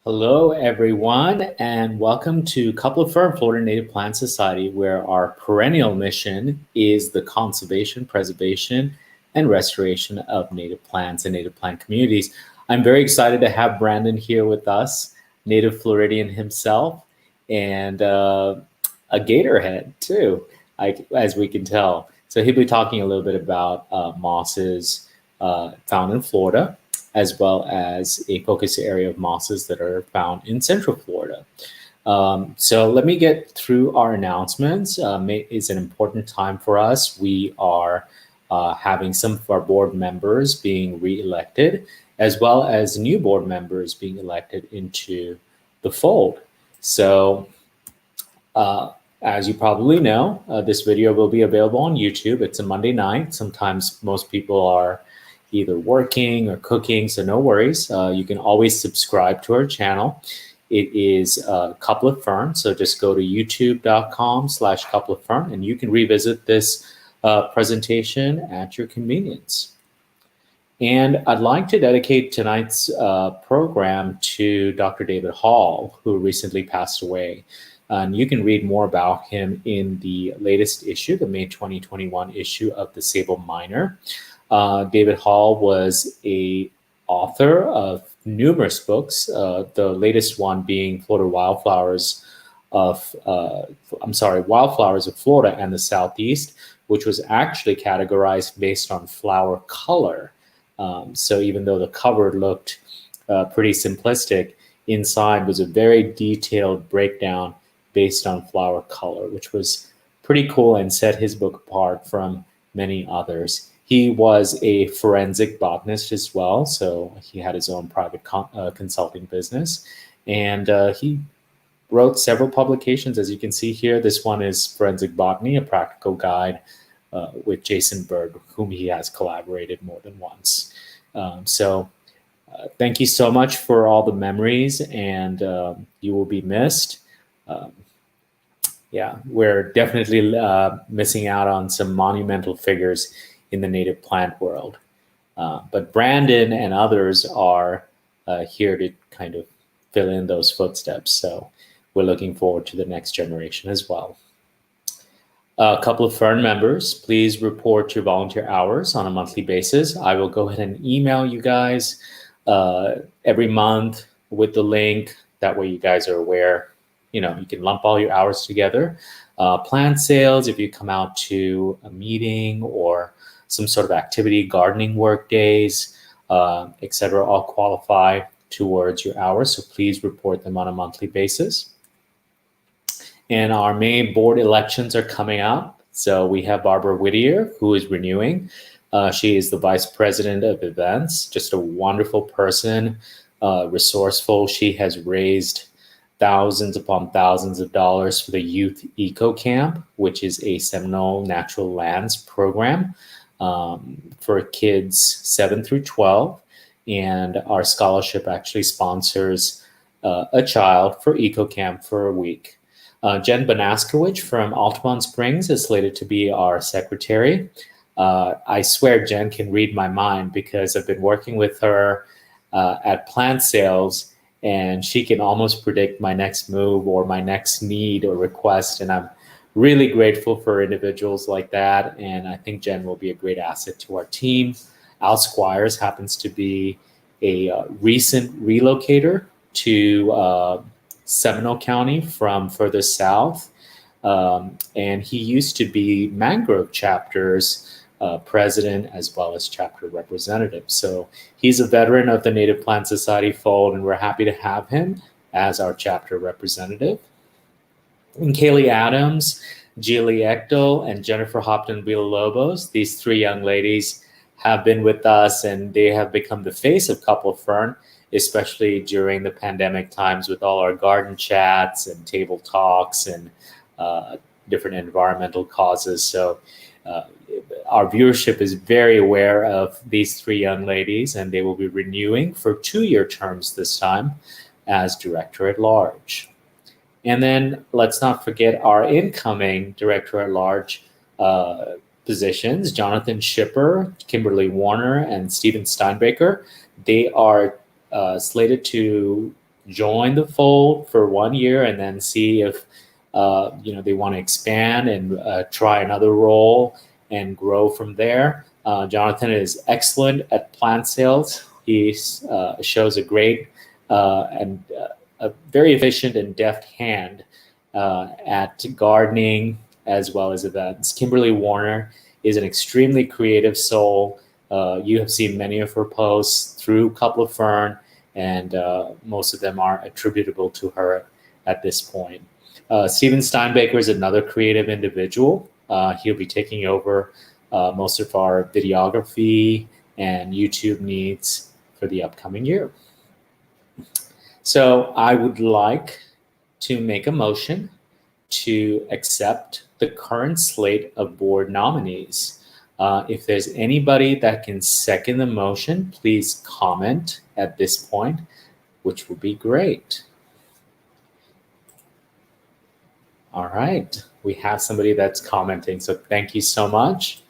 Hello, everyone, and welcome to Couple of Fern Florida Native Plant Society, where our perennial mission is the conservation, preservation, and restoration of native plants and native plant communities. I'm very excited to have Brandon here with us, native Floridian himself, and a gatorhead too, as we can tell. So he'll be talking a little bit about mosses found in Florida, as well as a focus area of mosses that are found in Central Florida. So let me get through our announcements. May is an important time for us. We are having some of our board members being reelected, as well as new board members being elected into the fold. So as you probably know, this video will be available on YouTube. It's a Monday night. Sometimes most people are either working or cooking, so no worries. You can always subscribe to our channel. It is Couple of Fern, so just go to youtube.com/Couple of Fern, and you can revisit this presentation at your convenience. And I'd like to dedicate tonight's program to Dr. David Hall, who recently passed away. And you can read more about him in the latest issue, the May 2021 issue of the Sable Miner. David Hall was a author of numerous books, the latest one being Wildflowers of Florida and the Southeast, which was actually categorized based on flower color. So even though the cover looked pretty simplistic, inside was a very detailed breakdown based on flower color, which was pretty cool and set his book apart from many others. He was a forensic botanist as well, so he had his own private consulting business. And he wrote several publications, as you can see here. This one is Forensic Botany, a practical guide with Jason Bird, whom he has collaborated more than once. Thank you so much for all the memories, and you will be missed. Yeah, we're definitely missing out on some monumental figures in the native plant world. But Brandon and others are here to kind of fill in those footsteps. So we're looking forward to the next generation as well. A couple of Fern members, please report your volunteer hours on a monthly basis. I will go ahead and email you guys every month with the link. That way you guys are aware. You can lump all your hours together. Plant sales, if you come out to a meeting or some sort of activity, gardening work days, etc., all qualify towards your hours. So please report them on a monthly basis. And our May board elections are coming up. So we have Barbara Whittier, who is renewing. She is the vice president of events, just a wonderful person, resourceful. She has raised thousands upon thousands of dollars for the Youth Eco Camp, which is a Seminole Natural Lands program for kids 7 through 12. And our scholarship actually sponsors a child for Eco Camp for a week. Jen Banaskowicz from Altamont Springs is slated to be our secretary. I swear Jen can read my mind because I've been working with her at plant sales, and she can almost predict my next move or my next need or request. And I'm really grateful for individuals like that. And I think Jen will be a great asset to our team. Al Squires happens to be a recent relocator to Seminole County from further south. And he used to be Mangrove Chapter's president as well as chapter representative. So he's a veteran of the Native Plant Society fold, and we're happy to have him as our chapter representative. And Kaylee Adams, Julie Echtel, and Jennifer Hopton Villalobos, these three young ladies have been with us, and they have become the face of Couple of Fern, especially during the pandemic times with all our garden chats and table talks and different environmental causes. So our viewership is very aware of these three young ladies, and they will be renewing for 2-year terms this time as director at large. And then let's not forget our incoming director at large positions, Jonathan Schipper, Kimberly Warner, and Stephen Steinbaker. They are slated to join the fold for 1 year and then see if they want to expand and try another role and grow from there. Jonathan is excellent at plant sales. He shows a great and a very efficient and deft hand at gardening as well as events. Kimberly Warner is an extremely creative soul. You have seen many of her posts through Couple of Fern, and most of them are attributable to her at this point. Steven Steinbaker is another creative individual. He'll be taking over most of our videography and YouTube needs for the upcoming year. So I would like to make a motion to accept the current slate of board nominees. If there's anybody that can second the motion, please comment at this point, which would be great. All right, we have somebody that's commenting, so thank you so much.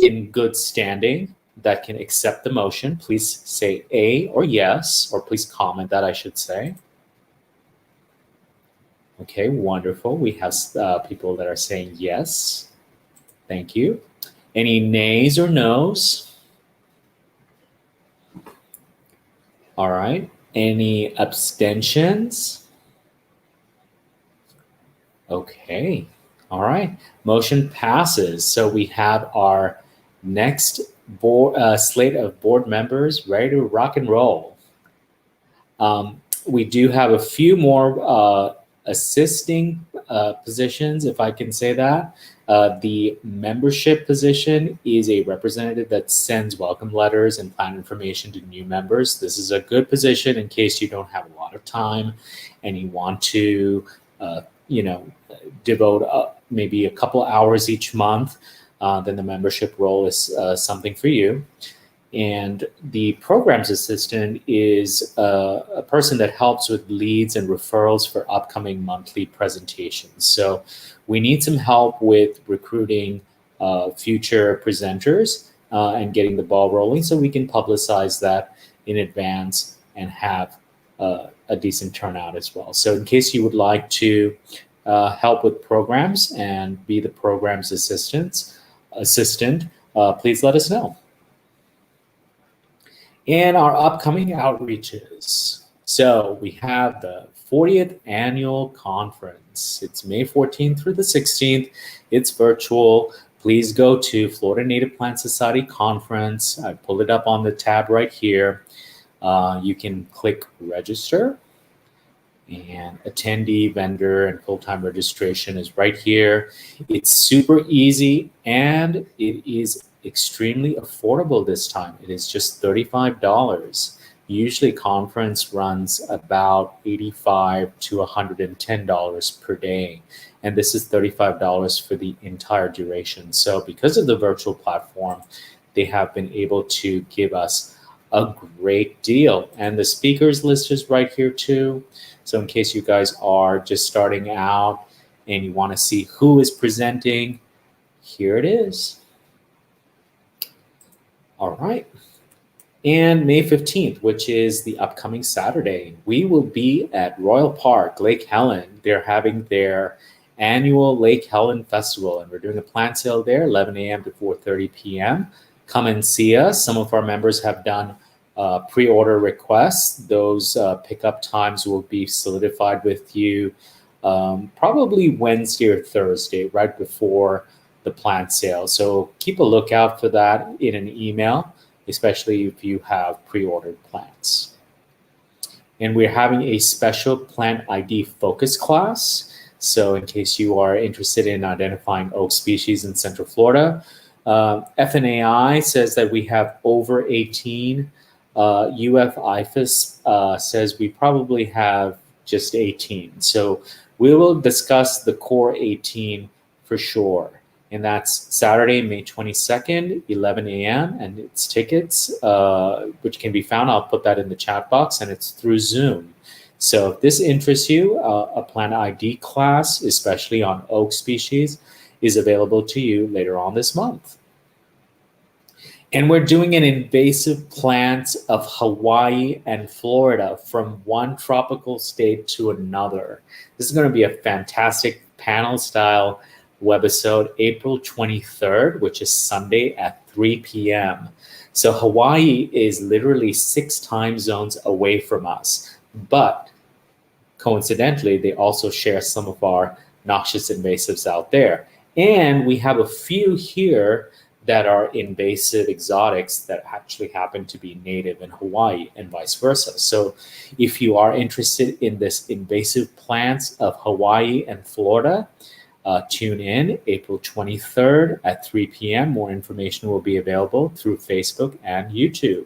In good standing that can accept the motion, please say A or yes, or please comment that, I should say. Okay, wonderful. We have people that are saying yes. Thank you. Any nays or no's? All right. Any abstentions? Okay. All right. Motion passes. So we have our next slate of board members ready to rock and roll. We do have a few more assisting positions, if I can say that. The membership position is a representative that sends welcome letters and plan information to new members. This is a good position in case you don't have a lot of time and you want to, devote maybe a couple hours each month. Then the membership role is something for you. And the programs assistant is a person that helps with leads and referrals for upcoming monthly presentations. So we need some help with recruiting future presenters and getting the ball rolling so we can publicize that in advance and have a decent turnout as well. So in case you would like to help with programs and be the programs assistant, please let us know. And our upcoming outreaches. So we have the 40th annual conference. It's May 14th through the 16th. It's virtual. Please go to Florida Native Plant Society Conference. I pulled it up on the tab right here. You can click register, and attendee, vendor, and full-time registration is right here. It's super easy and it is extremely affordable this time. It is just $35. Usually conference runs about $85 to $110 per day. And this is $35 for the entire duration. So because of the virtual platform, they have been able to give us a great deal. And the speakers list is right here too. So in case you guys are just starting out and you want to see who is presenting, here it is. All right. And May 15th, which is the upcoming Saturday, we will be at Royal Park, Lake Helen. They're having their annual Lake Helen Festival, and we're doing a plant sale there, 11 a.m. to 4:30 p.m. Come and see us. Some of our members have done pre-order requests. Those pickup times will be solidified with you probably Wednesday or Thursday, right before the plant sale. So keep a lookout for that in an email, especially if you have pre-ordered plants. And we're having a special plant ID focus class. So in case you are interested in identifying oak species in Central Florida, FNAI says that we have over 18. UF-IFAS says we probably have just 18. So we will discuss the core 18 for sure. And that's Saturday, May 22nd, 11 a.m. And it's tickets, which can be found. I'll put that in the chat box, and it's through Zoom. So if this interests you, a plant ID class, especially on oak species, is available to you later on this month. And we're doing an invasive plants of Hawaii and Florida from one tropical state to another. This is going to be a fantastic panel style webisode, April 23rd, which is Sunday at 3 p.m. So Hawaii is literally 6 time zones away from us, but coincidentally, they also share some of our noxious invasives out there. And we have a few here that are invasive exotics that actually happen to be native in Hawaii and vice versa. So if you are interested in this invasive plants of Hawaii and Florida, tune in April 23rd at 3 p.m. More information will be available through Facebook and YouTube.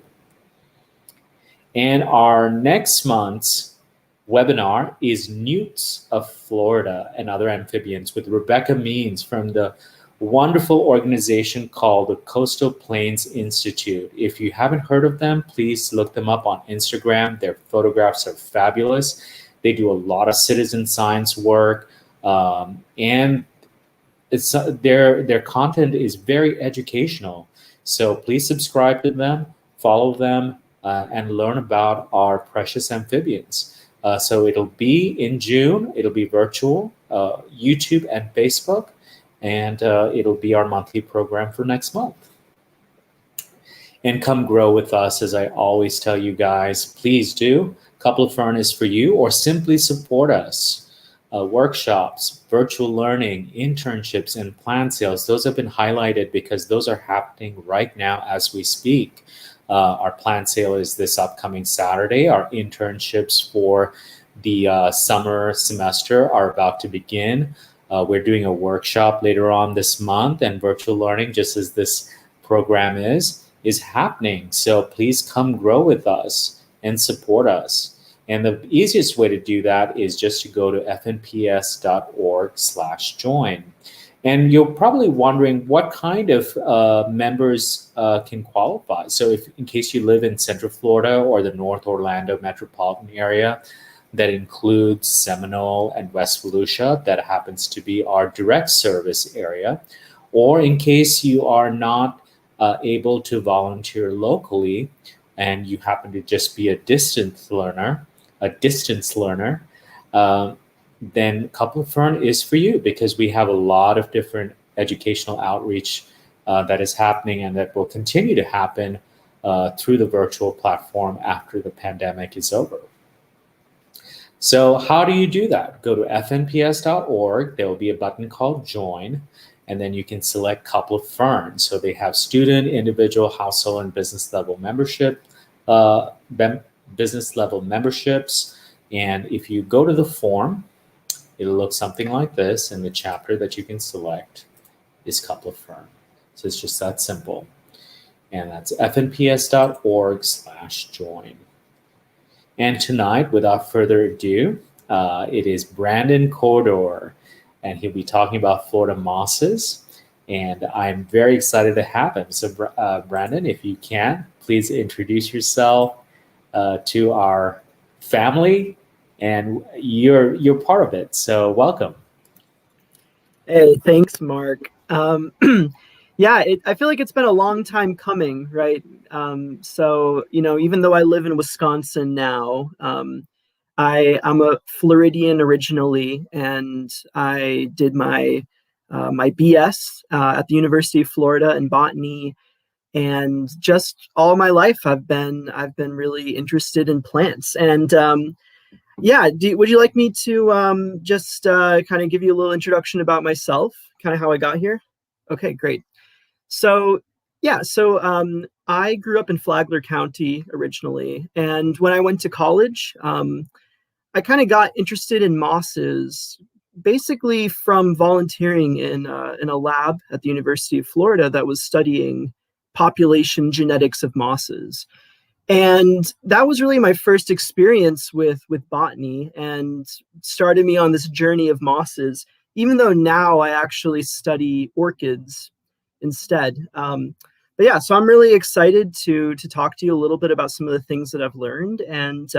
And our next month's webinar is Newts of Florida and Other Amphibians with Rebecca Means from the wonderful organization called the Coastal Plains Institute. If you haven't heard of them, please look them up on Instagram. Their photographs are fabulous. They do a lot of citizen science work, and their content is very educational. So please subscribe to them, follow them, and learn about our precious amphibians. So it'll be in June. It'll be virtual, YouTube and Facebook, and it'll be our monthly program for next month. And come grow with us, as I always tell you guys. Please do. Couple of Fern is for you, or simply support us. Workshops, virtual learning, internships, and plant sales. Those have been highlighted because those are happening right now as we speak. Our plant sale is this upcoming Saturday. Our internships for the summer semester are about to begin. We're doing a workshop later on this month, and virtual learning, just as this program is happening. So please come grow with us and support us. And the easiest way to do that is just to go to fnps.org/join. And you're probably wondering what kind of members can qualify. So if, in case you live in Central Florida or the North Orlando metropolitan area, that includes Seminole and West Volusia, that happens to be our direct service area. Or in case you are not able to volunteer locally and you happen to just be a distance learner, then Couple of Fern is for you, because we have a lot of different educational outreach that is happening and that will continue to happen through the virtual platform after the pandemic is over. So how do you do that? Go to fnps.org. There will be a button called Join, and then you can select Couple of Fern. So they have student, individual, household, and business level membership, business level memberships. And if you go to the form, it'll look something like this, and the chapter that you can select is Couple of Fern. So it's just that simple. And that's fnps.org/join. And tonight, without further ado, it is Brandon Cordor, and he'll be talking about Florida mosses. And I'm very excited to have him. So Brandon, if you can, please introduce yourself to our family, and you're part of it. So welcome. Hey, thanks, Mark. Yeah, I feel like it's been a long time coming, right? So, even though I live in Wisconsin now, I'm a Floridian originally, and I did my BS at the University of Florida in botany, and just all my life I've been really interested in plants. And yeah, would you like me to just kind of give you a little introduction about myself, kind of how I got here? Okay, great. So yeah, I grew up in Flagler County originally, and when I went to college, I kind of got interested in mosses basically from volunteering in a lab at the University of Florida that was studying population genetics of mosses. And that was really my first experience with botany, and started me on this journey of mosses, even though now I actually study orchids instead. But yeah, so I'm really excited to talk to you a little bit about some of the things that I've learned, and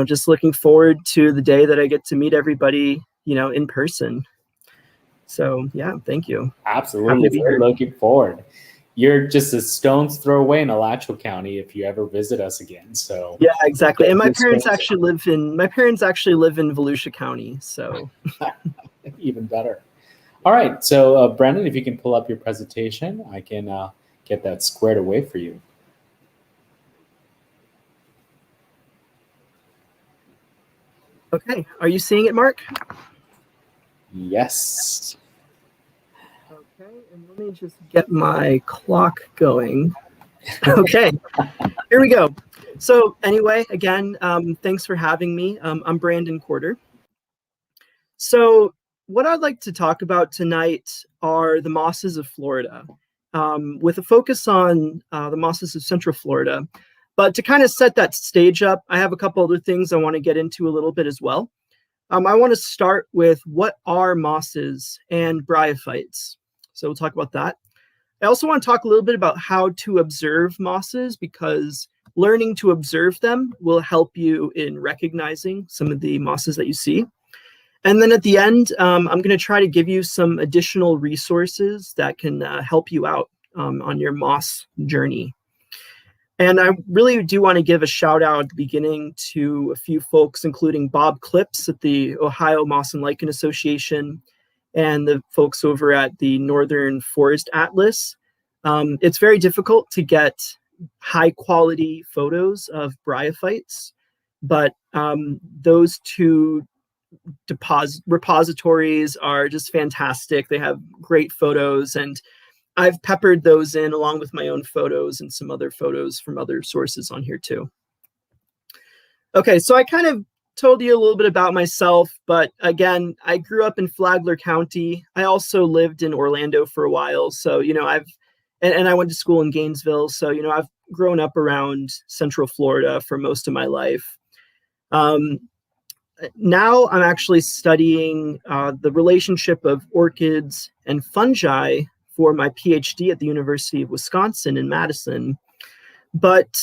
just looking forward to the day that I get to meet everybody, in person. So yeah, thank you. Absolutely, we're looking forward. you're just a stone's throw away in Alachua County if you ever visit us again. So Yeah, exactly. And my this parents goes- actually live in Volusia County. So even better. All right, so Brandon, if you can pull up your presentation, I can get that squared away for you. okay, are you seeing it, Mark? Yes. Okay, and let me just get my clock going. Okay, here we go. So anyway, again, thanks for having me. I'm Brandon Quarter. So what I'd like to talk about tonight are the mosses of Florida, with a focus on the mosses of Central Florida. But to kind of set that stage up, I have a couple other things I want to get into a little bit as well. I want to start with what are mosses and bryophytes. So we'll talk about that. I also want to talk a little bit about how to observe mosses, because learning to observe them will help you in recognizing some of the mosses that you see. And then at the end, I'm going to try to give you some additional resources that can help you out on your moss journey. And I really do want to give a shout out at the beginning to a few folks, including Bob Clips at the Ohio Moss and Lichen Association and the folks over at the Northern Forest Atlas. It's very difficult to get high quality photos of bryophytes, but those two repositories are just fantastic. They have great photos, and I've peppered those in along with my own photos and some other photos from other sources on here too. Okay, so I kind of told you a little bit about myself, but again, I grew up in Flagler County. I also lived in Orlando for a while. So, you know, and I went to school in Gainesville. So, you know, I've grown up around Central Florida for most of my life. Now I'm actually studying the relationship of orchids and fungi for my PhD at the University of Wisconsin in Madison. But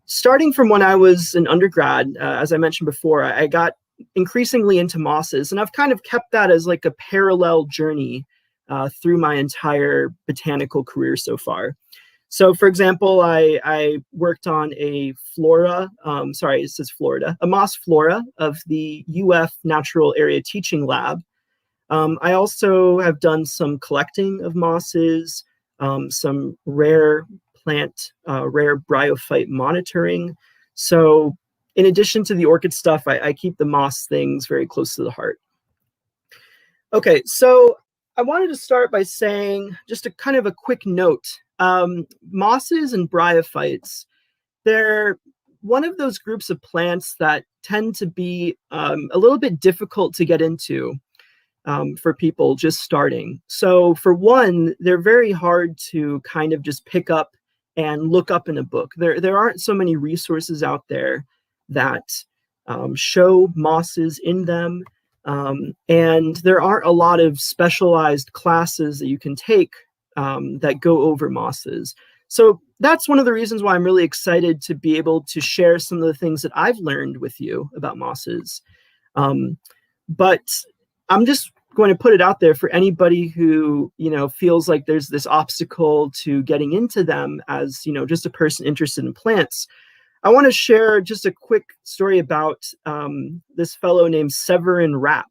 starting from when I was an undergrad, as I mentioned before, I got increasingly into mosses, and I've kind of kept that as like a parallel journey through my entire botanical career so far. So, for example, I worked on a flora, it says Florida, a moss flora of the UF Natural Area Teaching Lab. I also have done some collecting of mosses, some rare bryophyte monitoring. So in addition to the orchid stuff, I keep the moss things very close to the heart. Okay, so I wanted to start by saying just a kind of a quick note. Mosses and bryophytes, they're one of those groups of plants that tend to be a little bit difficult to get into for people just starting. So for one, they're very hard to kind of just pick up and look up in a book. There aren't so many resources out there that show mosses in them. And there aren't a lot of specialized classes that you can take that go over mosses. So that's one of the reasons why I'm really excited to be able to share some of the things that I've learned with you about mosses. But I'm just going to put it out there for anybody who, you know, feels like there's this obstacle to getting into them as, you know, just a person interested in plants. I want to share just a quick story about this fellow named Severin Rapp,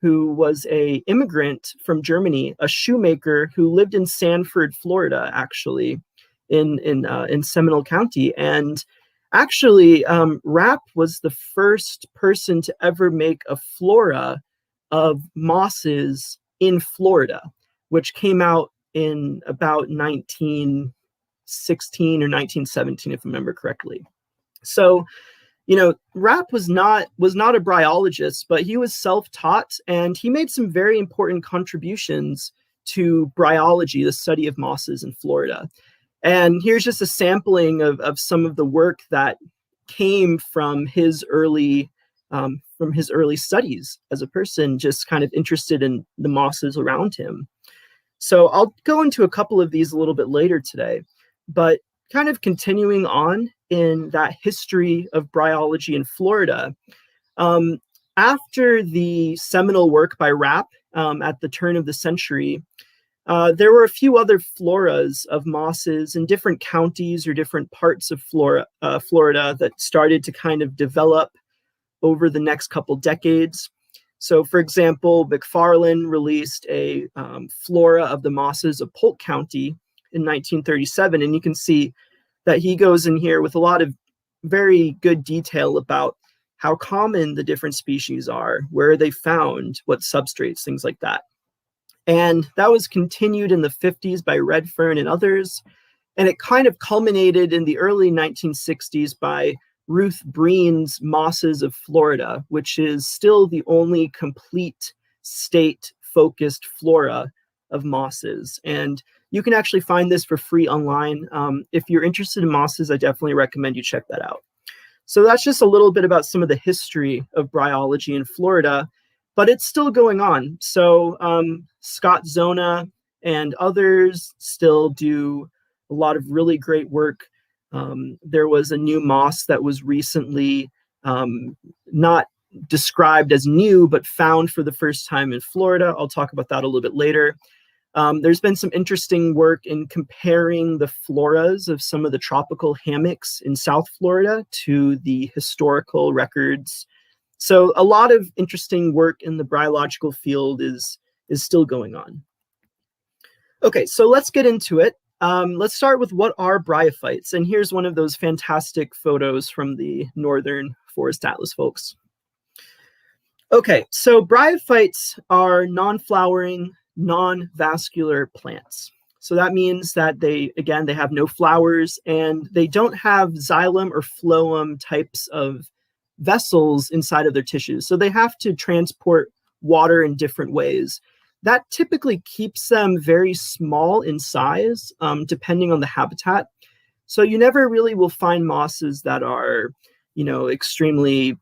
who was an immigrant from Germany, a shoemaker who lived in Sanford, Florida, actually, in Seminole County. And actually, Rapp was the first person to ever make a flora of mosses in Florida, which came out in about 1916 or 1917, if I remember correctly. So, you know, Rapp was not a bryologist, but he was self-taught, and he made some very important contributions to bryology, the study of mosses in Florida. And here's just a sampling of some of the work that came from his early studies as a person, just kind of interested in the mosses around him. So I'll go into a couple of these a little bit later today, but kind of continuing on in that history of bryology in Florida. After the seminal work by Rapp at the turn of the century, There were a few other floras of mosses in different counties or different parts of Florida that started to kind of develop over the next couple decades. So, for example, McFarland released a flora of the mosses of Polk County in 1937, and you can see that he goes in here with a lot of very good detail about how common the different species are, where they found, what substrates, things like that. And that was continued in the 50s by Redfern and others. And it kind of culminated in the early 1960s by Ruth Breen's Mosses of Florida, which is still the only complete state-focused flora of mosses. And you can actually find this for free online. If you're interested in mosses, I definitely recommend you check that out. So that's just a little bit about some of the history of bryology in Florida, but it's still going on. So Scott Zona and others still do a lot of really great work. There was a new moss that was recently not described as new, but found for the first time in Florida. I'll talk about that a little bit later. There's been some interesting work in comparing the floras of some of the tropical hammocks in South Florida to the historical records. So a lot of interesting work in the bryological field is still going on. Okay, so let's get into it. Let's start with what are bryophytes. And here's one of those fantastic photos from the Northern Forest Atlas folks. Okay, so bryophytes are non-flowering, non-vascular plants. So that means that they have no flowers and they don't have xylem or phloem types of vessels inside of their tissues. So they have to transport water in different ways. That typically keeps them very small in size, depending on the habitat. So you never really will find mosses that are, extremely,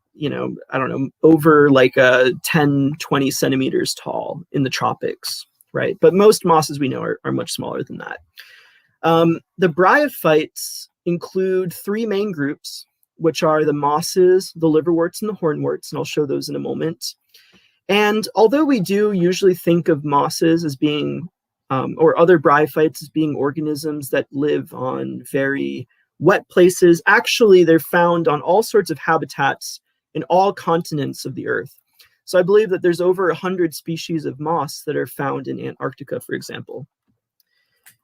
over like 10, 20 centimeters tall in the tropics, right? But most mosses we know are much smaller than that. The bryophytes include three main groups, which are the mosses, the liverworts, and the hornworts, and I'll show those in a moment. And although we do usually think of mosses as being, or other bryophytes as being organisms that live on very wet places, actually they're found on all sorts of habitats in all continents of the Earth. So I believe that there's over 100 species of moss that are found in Antarctica, for example.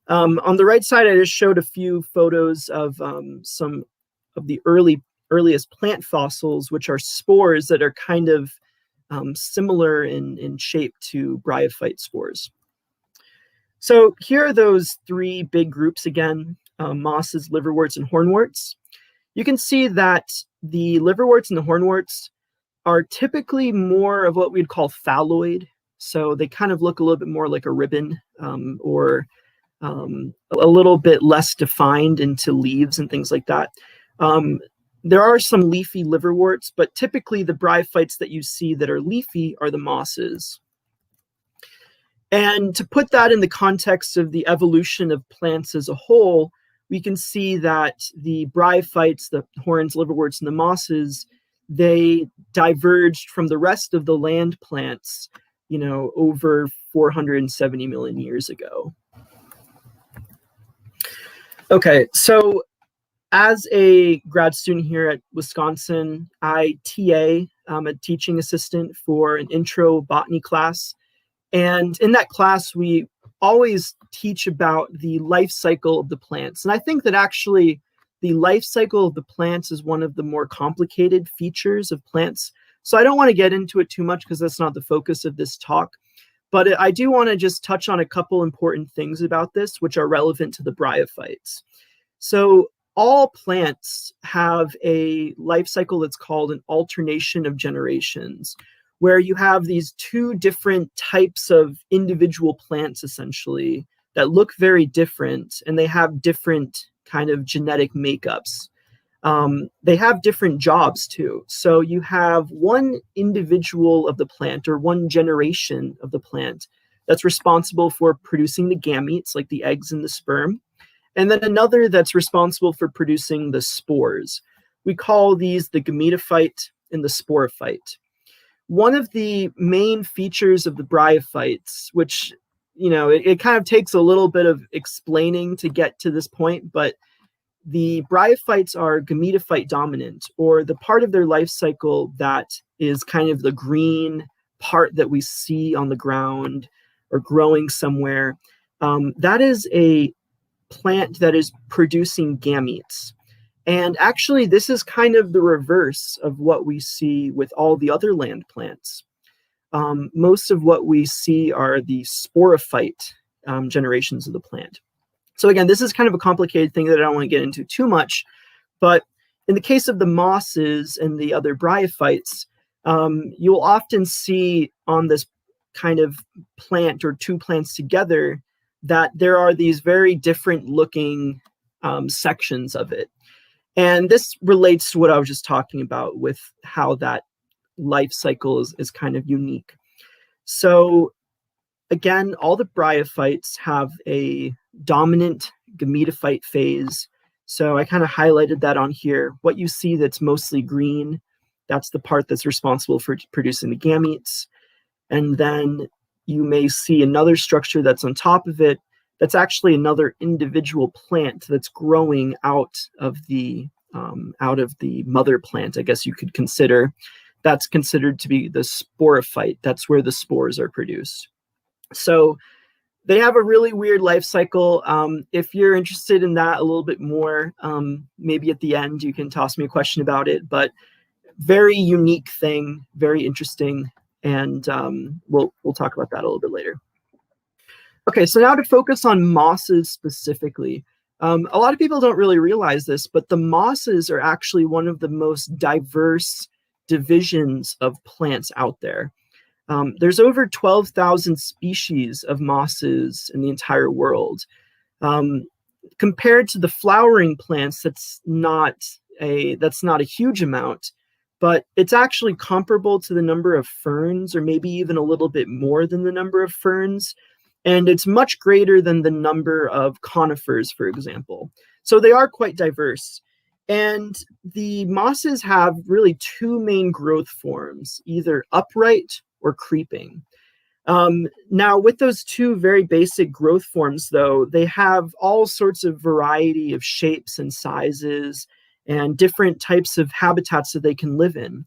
On the right side, I just showed a few photos of some of the earliest plant fossils, which are spores that are kind of similar in shape to bryophyte spores. So here are those three big groups again, mosses, liverworts, and hornworts. You can see that the liverworts and the hornworts are typically more of what we'd call phalloid. So they kind of look a little bit more like a ribbon or a little bit less defined into leaves and things like that. There are some leafy liverworts, but typically the bryophytes that you see that are leafy are the mosses. And to put that in the context of the evolution of plants as a whole, we can see that the bryophytes, the horns, liverworts, and the mosses, they diverged from the rest of the land plants, over 470 million years ago. Okay, so as a grad student here at Wisconsin, I TA, I'm a teaching assistant for an intro botany class. And in that class, we always teach about the life cycle of the plants. And I think that actually the life cycle of the plants is one of the more complicated features of plants. So I don't want to get into it too much because that's not the focus of this talk. But I do want to just touch on a couple important things about this, which are relevant to the bryophytes. So all plants have a life cycle that's called an alternation of generations, where you have these two different types of individual plants, essentially, that look very different, and they have different kind of genetic makeups. They have different jobs, too. So you have one individual of the plant, or one generation of the plant, that's responsible for producing the gametes, like the eggs and the sperm. And then another that's responsible for producing the spores. We call these the gametophyte and the sporophyte. One of the main features of the bryophytes, which it kind of takes a little bit of explaining to get to this point, but the bryophytes are gametophyte dominant, or the part of their life cycle that is kind of the green part that we see on the ground or growing somewhere. That is a plant that is producing gametes. And actually, this is kind of the reverse of what we see with all the other land plants. Most of what we see are the sporophyte generations of the plant. So again, this is kind of a complicated thing that I don't want to get into too much, but in the case of the mosses and the other bryophytes, you'll often see on this kind of plant or two plants together that there are these very different looking sections of it. And this relates to what I was just talking about with how that life cycle is kind of unique. So again, all the bryophytes have a dominant gametophyte phase. So I kind of highlighted that on here. What you see that's mostly green, that's the part that's responsible for producing the gametes. And then you may see another structure that's on top of it. That's actually another individual plant that's growing out of the mother plant, I guess you could consider. That's considered to be the sporophyte. That's where the spores are produced. So they have a really weird life cycle. If you're interested in that a little bit more, maybe at the end you can toss me a question about it. But very unique thing, very interesting, and we'll talk about that a little bit later. Okay, so now to focus on mosses specifically. A lot of people don't really realize this, but the mosses are actually one of the most diverse divisions of plants out there. There's over 12,000 species of mosses in the entire world. Compared to the flowering plants, that's not a huge amount, but it's actually comparable to the number of ferns, or maybe even a little bit more than the number of ferns. And it's much greater than the number of conifers, for example. So they are quite diverse. And the mosses have really two main growth forms, either upright or creeping. Now, with those two very basic growth forms, though, they have all sorts of variety of shapes and sizes and different types of habitats that they can live in.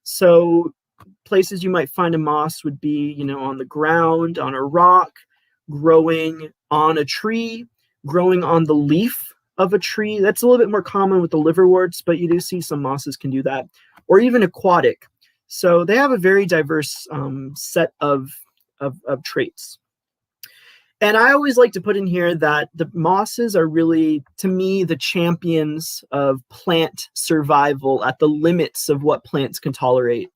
So places you might find a moss would be, on the ground, on a rock, growing on a tree, growing on the leaf of a tree. That's a little bit more common with the liverworts, but you do see some mosses can do that, or even aquatic. So they have a very diverse set of traits. And I always like to put in here that the mosses are really, to me, the champions of plant survival at the limits of what plants can tolerate.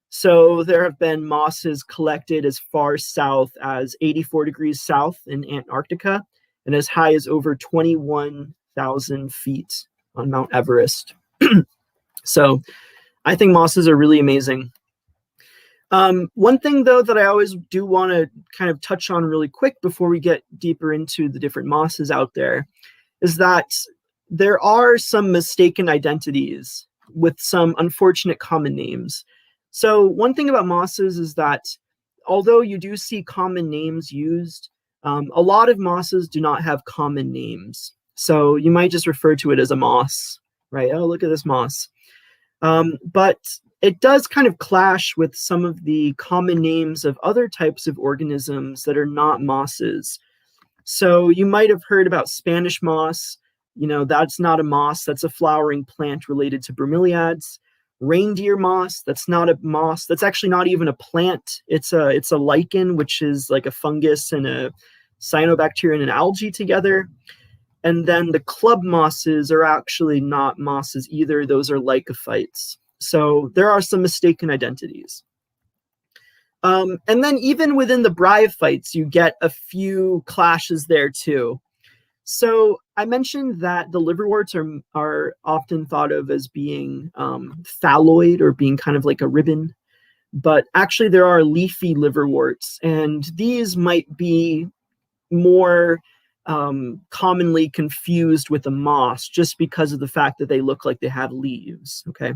So there have been mosses collected as far south as 84 degrees south in Antarctica and as high as over 21,000 feet on Mount Everest. So I think mosses are really amazing. One thing, though, that I always do want to kind of touch on really quick before we get deeper into the different mosses out there is that there are some mistaken identities with some unfortunate common names. So one thing about mosses is that although you do see common names used, a lot of mosses do not have common names. So you might just refer to it as a moss, right? Oh, look at this moss. But it does kind of clash with some of the common names of other types of organisms that are not mosses. So you might have heard about Spanish moss. That's not a moss. That's a flowering plant related to bromeliads. Reindeer moss, that's not a moss. That's actually not even a plant. It's a lichen, which is like a fungus and a cyanobacteria and an algae together. And then the club mosses are actually not mosses either. Those are lycophytes. So there are some mistaken identities. And then even within the bryophytes, you get a few clashes there too. So I mentioned that the liverworts are often thought of as being phalloid or being kind of like a ribbon, but actually there are leafy liverworts, and these might be more commonly confused with a moss just because of the fact that they look like they have leaves. Okay,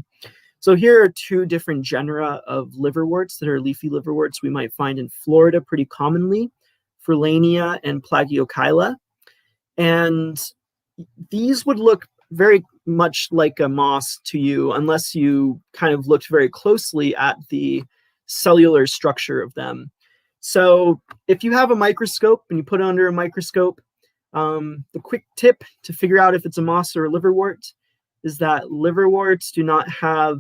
so here are two different genera of liverworts that are leafy liverworts we might find in Florida pretty commonly. Furlania, and Plagiochyla. And these would look very much like a moss to you unless you kind of looked very closely at the cellular structure of them. So if you have a microscope and you put it under a microscope, the quick tip to figure out if it's a moss or a liverwort is that liverworts do not have,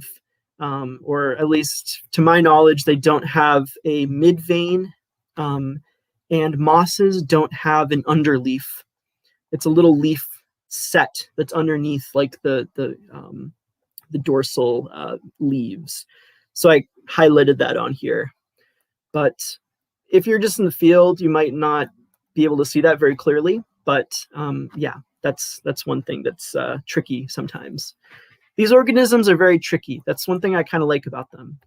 or at least to my knowledge, they don't have a midvein, and mosses don't have an underleaf. It's a little leaf set that's underneath, like the dorsal leaves. So I highlighted that on here. But if you're just in the field, you might not be able to see that very clearly. But yeah, that's one thing that's tricky sometimes. These organisms are very tricky. That's one thing I kind of like about them.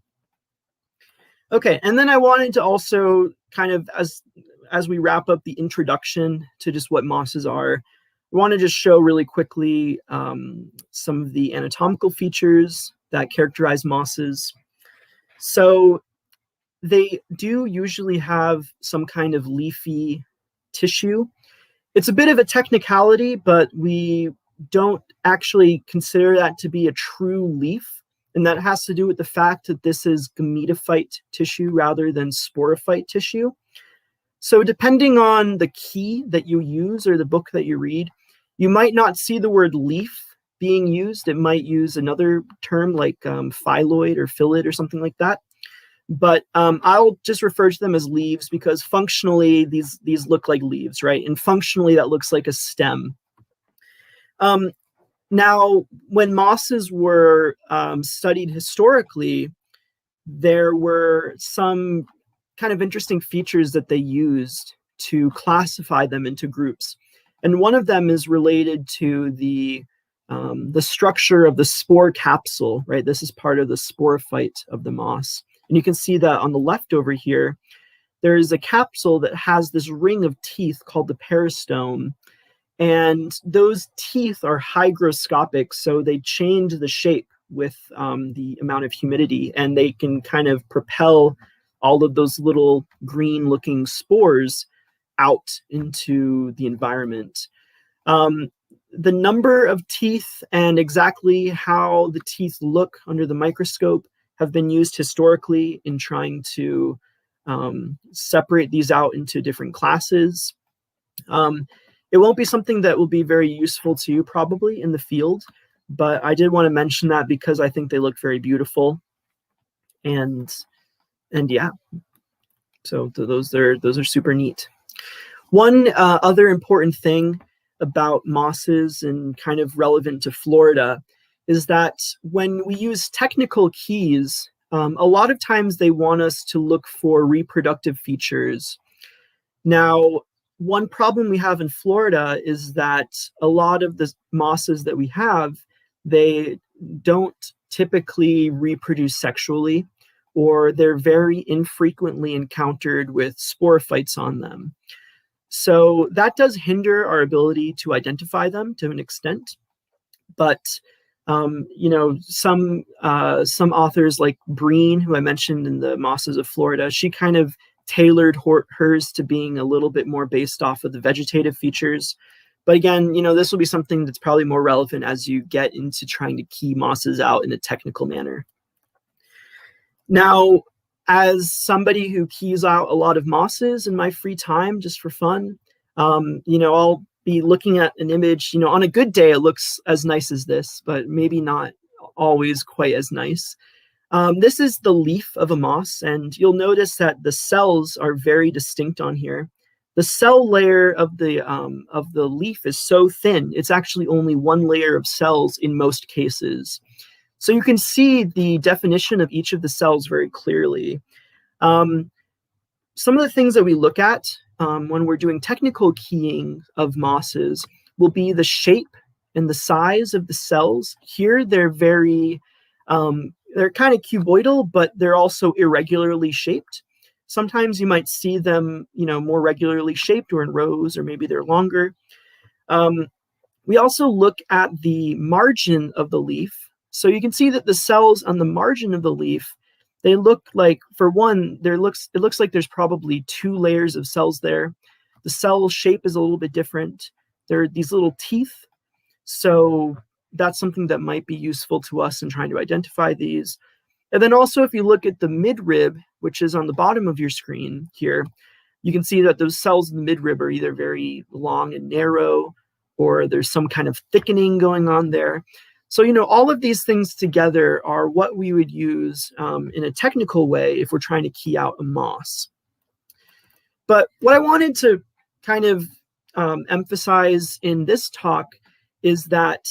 Okay, and then I wanted to also kind of, as we wrap up the introduction to just what mosses are, I want to just show really quickly some of the anatomical features that characterize mosses. So they do usually have some kind of leafy tissue. It's a bit of a technicality, but we don't actually consider that to be a true leaf. And that has to do with the fact that this is gametophyte tissue rather than sporophyte tissue. So depending on the key that you use or the book that you read, you might not see the word leaf being used. It might use another term like phyloid or phyllid or something like that. But I'll just refer to them as leaves because functionally these look like leaves, right? And functionally that looks like a stem. Now, when mosses were studied historically, there were some kind of interesting features that they used to classify them into groups. And one of them is related to the structure of the spore capsule, right? This is part of the sporophyte of the moss. And you can see that on the left over here, there is a capsule that has this ring of teeth called the peristome. And those teeth are hygroscopic, so they change the shape with the amount of humidity, and they can kind of propel all of those little green-looking spores out into the environment. The number of teeth and exactly how the teeth look under the microscope have been used historically in trying to separate these out into different classes. It won't be something that will be very useful to you probably in the field, but I did want to mention that because I think they look very beautiful. And yeah, so those are super neat. One other important thing about mosses and kind of relevant to Florida is that when we use technical keys, a lot of times they want us to look for reproductive features. Now, one problem we have in Florida is that a lot of the mosses that we have, they don't typically reproduce sexually, or they're very infrequently encountered with sporophytes on them. So that does hinder our ability to identify them to an extent. But you know, some authors like Breen, who I mentioned in the Mosses of Florida, she kind of tailored hers to being a little bit more based off of the vegetative features. But again, you know, this will be something that's probably more relevant as you get into trying to key mosses out in a technical manner. Now, as somebody who keys out a lot of mosses in my free time just for fun, you know, I'll be looking at an image, you know, on a good day, it looks as nice as this, but maybe not always quite as nice. This is the leaf of a moss, and you'll notice that the cells are very distinct on here. The cell layer of the leaf is so thin, it's actually only one layer of cells in most cases. So you can see the definition of each of the cells very clearly. Some of the things that we look at when we're doing technical keying of mosses will be the shape and the size of the cells. Here, they're very, they're kind of cuboidal, but they're also irregularly shaped. Sometimes you might see them, you know, more regularly shaped or in rows, or maybe they're longer. We also look at the margin of the leaf. So you can see that the cells on the margin of the leaf, They look like, for one, it looks like there's probably 2 layers of cells there. The cell shape is a little bit different. There are these little teeth. So that's something that might be useful to us in trying to identify these. And then also, if you look at the midrib, which is on the bottom of your screen here, you can see that those cells in the midrib are either very long and narrow, or there's some kind of thickening going on there. So, all of these things together are what we would use in a technical way if we're trying to key out a moss. But what I wanted to kind of emphasize in this talk is that,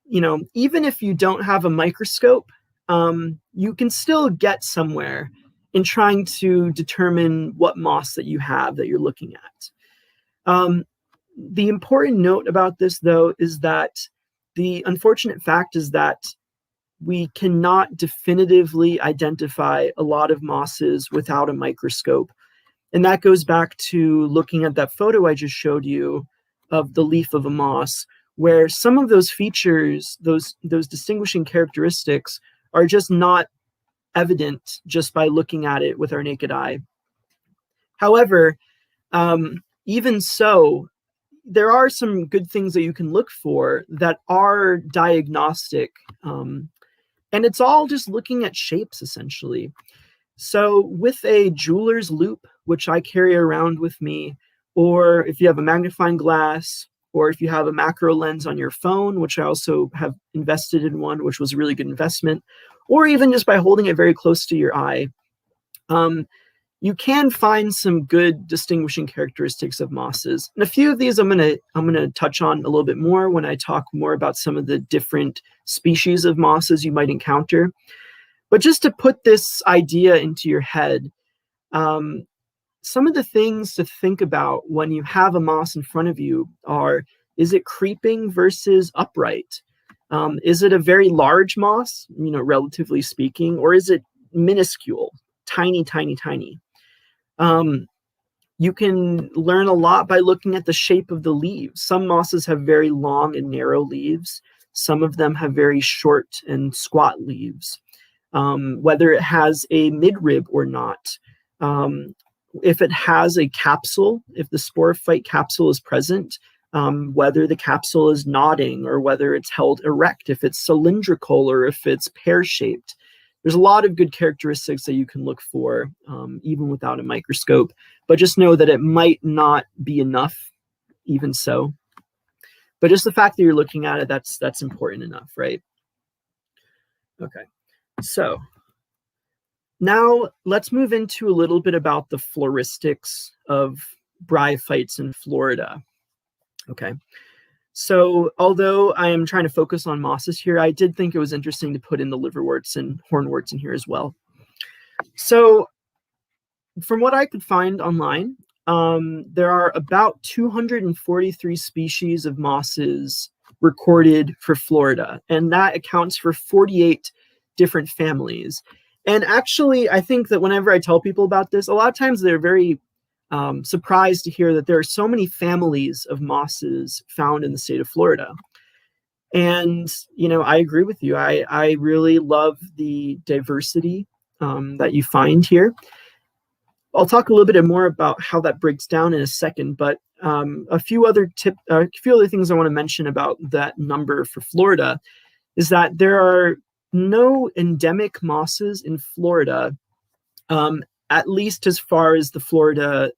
even if you don't have a microscope, you can still get somewhere in trying to determine what moss that you have that you're looking at. The important note about this, though, is that the unfortunate fact is that we cannot definitively identify a lot of mosses without a microscope. And that goes back to looking at that photo I just showed you of the leaf of a moss, where some of those features, those distinguishing characteristics, are just not evident just by looking at it with our naked eye. However, even so, there are some good things that you can look for that are diagnostic. And it's all just looking at shapes, essentially. So with a jeweler's loupe, which I carry around with me, or if you have a magnifying glass, or if you have a macro lens on your phone, which I also have invested in one, which was a really good investment, or even just by holding it very close to your eye, you can find some good distinguishing characteristics of mosses. And a few of these I'm gonna touch on a little bit more when I talk more about some of the different species of mosses you might encounter. But just to put this idea into your head, some of the things to think about when you have a moss in front of you are, is it creeping versus upright? Is it a very large moss, relatively speaking, or is it minuscule, tiny, tiny, tiny? You can learn a lot by looking at the shape of the leaves. Some mosses have very long and narrow leaves. Some of them have very short and squat leaves. Whether it has a midrib or not. If it has a capsule, if the sporophyte capsule is present, whether the capsule is nodding or whether it's held erect, if it's cylindrical or if it's pear-shaped. There's a lot of good characteristics that you can look for, even without a microscope, but just know that it might not be enough, even so. But just the fact that you're looking at it, that's important enough, right? Okay, so now let's move into a little bit about the floristics of bryophytes in Florida. Okay, so although I am trying to focus on mosses here, I did think it was interesting to put in the liverworts and hornworts in here as well. So from what I could find online, there are about 243 species of mosses recorded for Florida, and that accounts for 48 different families. And actually, I think that whenever I tell people about this, a lot of times they're very surprised to hear that there are so many families of mosses found in the state of Florida. And, I agree with you. I really love the diversity that you find here. I'll talk a little bit more about how that breaks down in a second, but a few other things I want to mention about that number for Florida is that there are no endemic mosses in Florida, at least as far as the Florida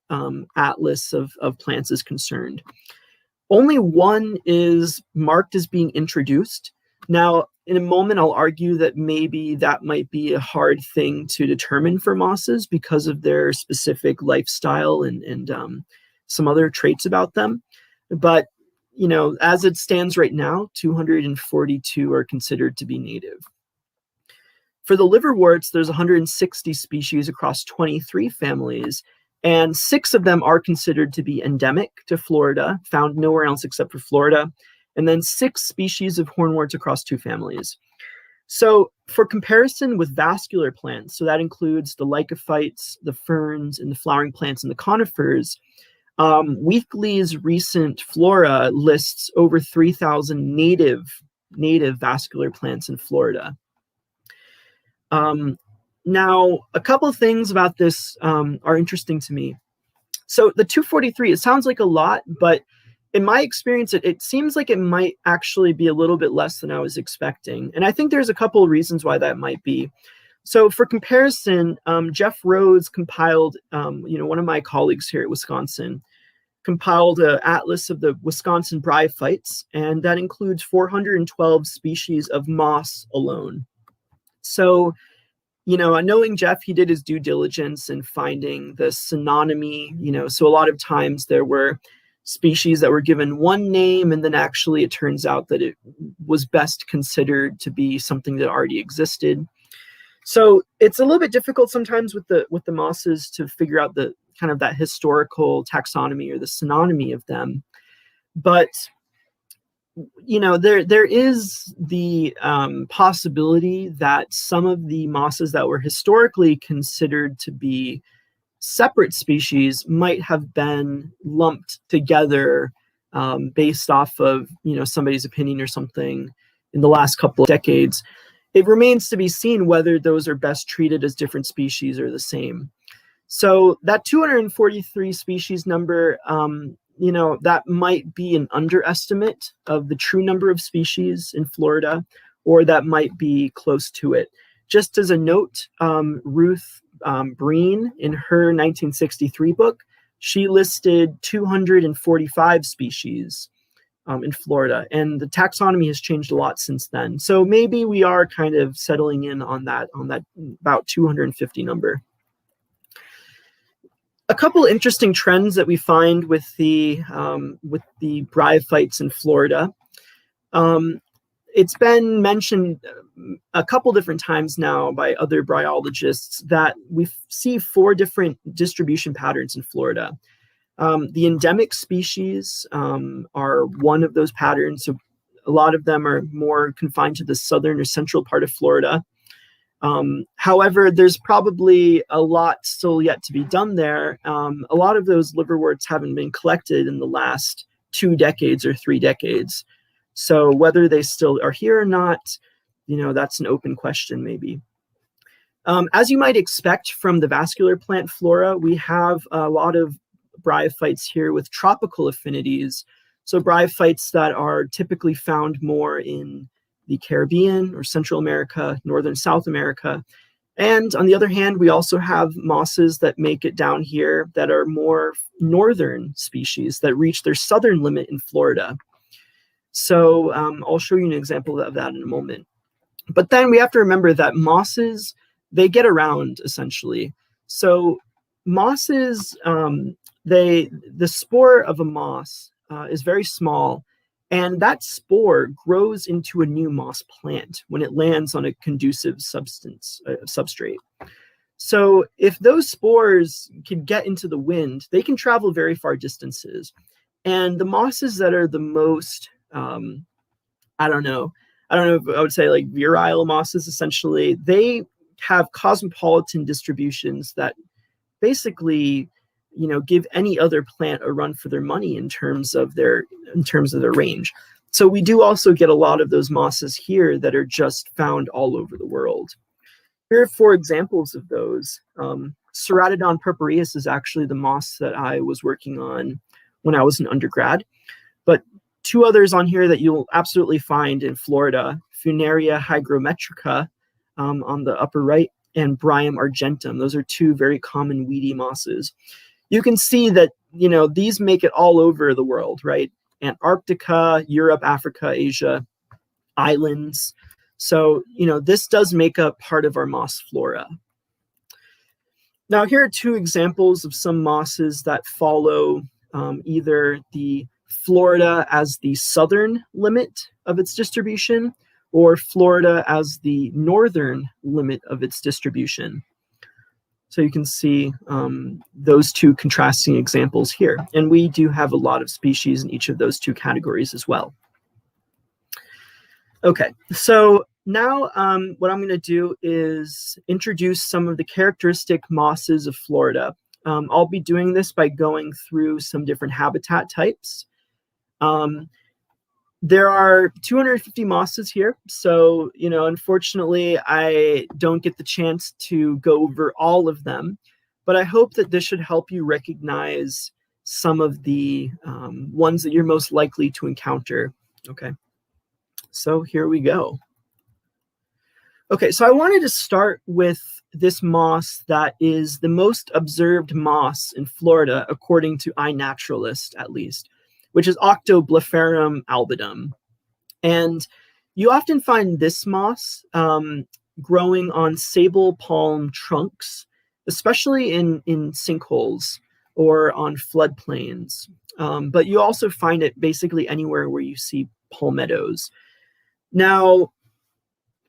Atlas of plants is concerned. Only one is marked as being introduced. Now, in a moment, I'll argue that maybe that might be a hard thing to determine for mosses because of their specific lifestyle and some other traits about them. But, as it stands right now, 242 are considered to be native. For the liverworts, there's 160 species across 23 families, and 6 of them are considered to be endemic to Florida, found nowhere else except for Florida, and then 6 species of hornworts across 2 families. So for comparison with vascular plants, so that includes the lycophytes, the ferns, and the flowering plants and the conifers, Weekly's recent flora lists over 3,000 native vascular plants in Florida. Now, a couple of things about this are interesting to me. So the 243, it sounds like a lot, but in my experience, it seems like it might actually be a little bit less than I was expecting. And I think there's a couple of reasons why that might be. So for comparison, Jeff Rhodes compiled, one of my colleagues here at Wisconsin, compiled an atlas of the Wisconsin bryophytes, and that includes 412 species of moss alone. So, knowing Jeff, he did his due diligence in finding the synonymy, so a lot of times there were species that were given one name, and then actually it turns out that it was best considered to be something that already existed. So it's a little bit difficult sometimes with the mosses to figure out the kind of that historical taxonomy or the synonymy of them. But there is the possibility that some of the mosses that were historically considered to be separate species might have been lumped together based off of somebody's opinion or something in the last couple of decades. It remains to be seen whether those are best treated as different species or the same. So that 243 species number, that might be an underestimate of the true number of species in Florida, or that might be close to it. Just as a note, Ruth Breen, in her 1963 book, she listed 245 species in Florida, and the taxonomy has changed a lot since then. So maybe we are kind of settling in on that about 250 number. A couple interesting trends that we find with the bryophytes in Florida. It's been mentioned a couple different times now by other bryologists that we see 4 different distribution patterns in Florida. The endemic species are one of those patterns. So a lot of them are more confined to the southern or central part of Florida. However, there's probably a lot still yet to be done there. A lot of those liverworts haven't been collected in the last 2 decades or 3 decades. So whether they still are here or not, that's an open question maybe. As you might expect from the vascular plant flora, we have a lot of bryophytes here with tropical affinities. So bryophytes that are typically found more in the Caribbean or Central America, Northern South America. And on the other hand, we also have mosses that make it down here that are more northern species that reach their southern limit in Florida. So I'll show you an example of that in a moment. But then we have to remember that mosses, they get around essentially. So mosses, the spore of a moss is very small, and that spore grows into a new moss plant when it lands on a conducive substrate. So if those spores can get into the wind, they can travel very far distances. And the mosses that are the most, I don't know if I would say like virile mosses, essentially, they have cosmopolitan distributions that basically give any other plant a run for their money in terms of their range. So we do also get a lot of those mosses here that are just found all over the world. Here are 4 examples of those. Ceratodon purpureus is actually the moss that I was working on when I was an undergrad. But 2 others on here that you'll absolutely find in Florida: Funaria hygrometrica on the upper right, and Bryum argentum. Those are 2 very common weedy mosses. You can see that, these make it all over the world, right? Antarctica, Europe, Africa, Asia, islands. So, this does make up part of our moss flora. Now, here are 2 examples of some mosses that follow either the Florida as the southern limit of its distribution, or Florida as the northern limit of its distribution. So you can see those 2 contrasting examples here. And we do have a lot of species in each of those 2 categories as well. Okay, so now what I'm going to do is introduce some of the characteristic mosses of Florida. I'll be doing this by going through some different habitat types. There are 250 mosses here. So, unfortunately, I don't get the chance to go over all of them, but I hope that this should help you recognize some of the ones that you're most likely to encounter. Okay, so here we go. Okay, so I wanted to start with this moss that is the most observed moss in Florida, according to iNaturalist, at least, which is Octoblepharum albidum. And you often find this moss growing on sable palm trunks, especially in sinkholes or on floodplains. But you also find it basically anywhere where you see palmettos. Now,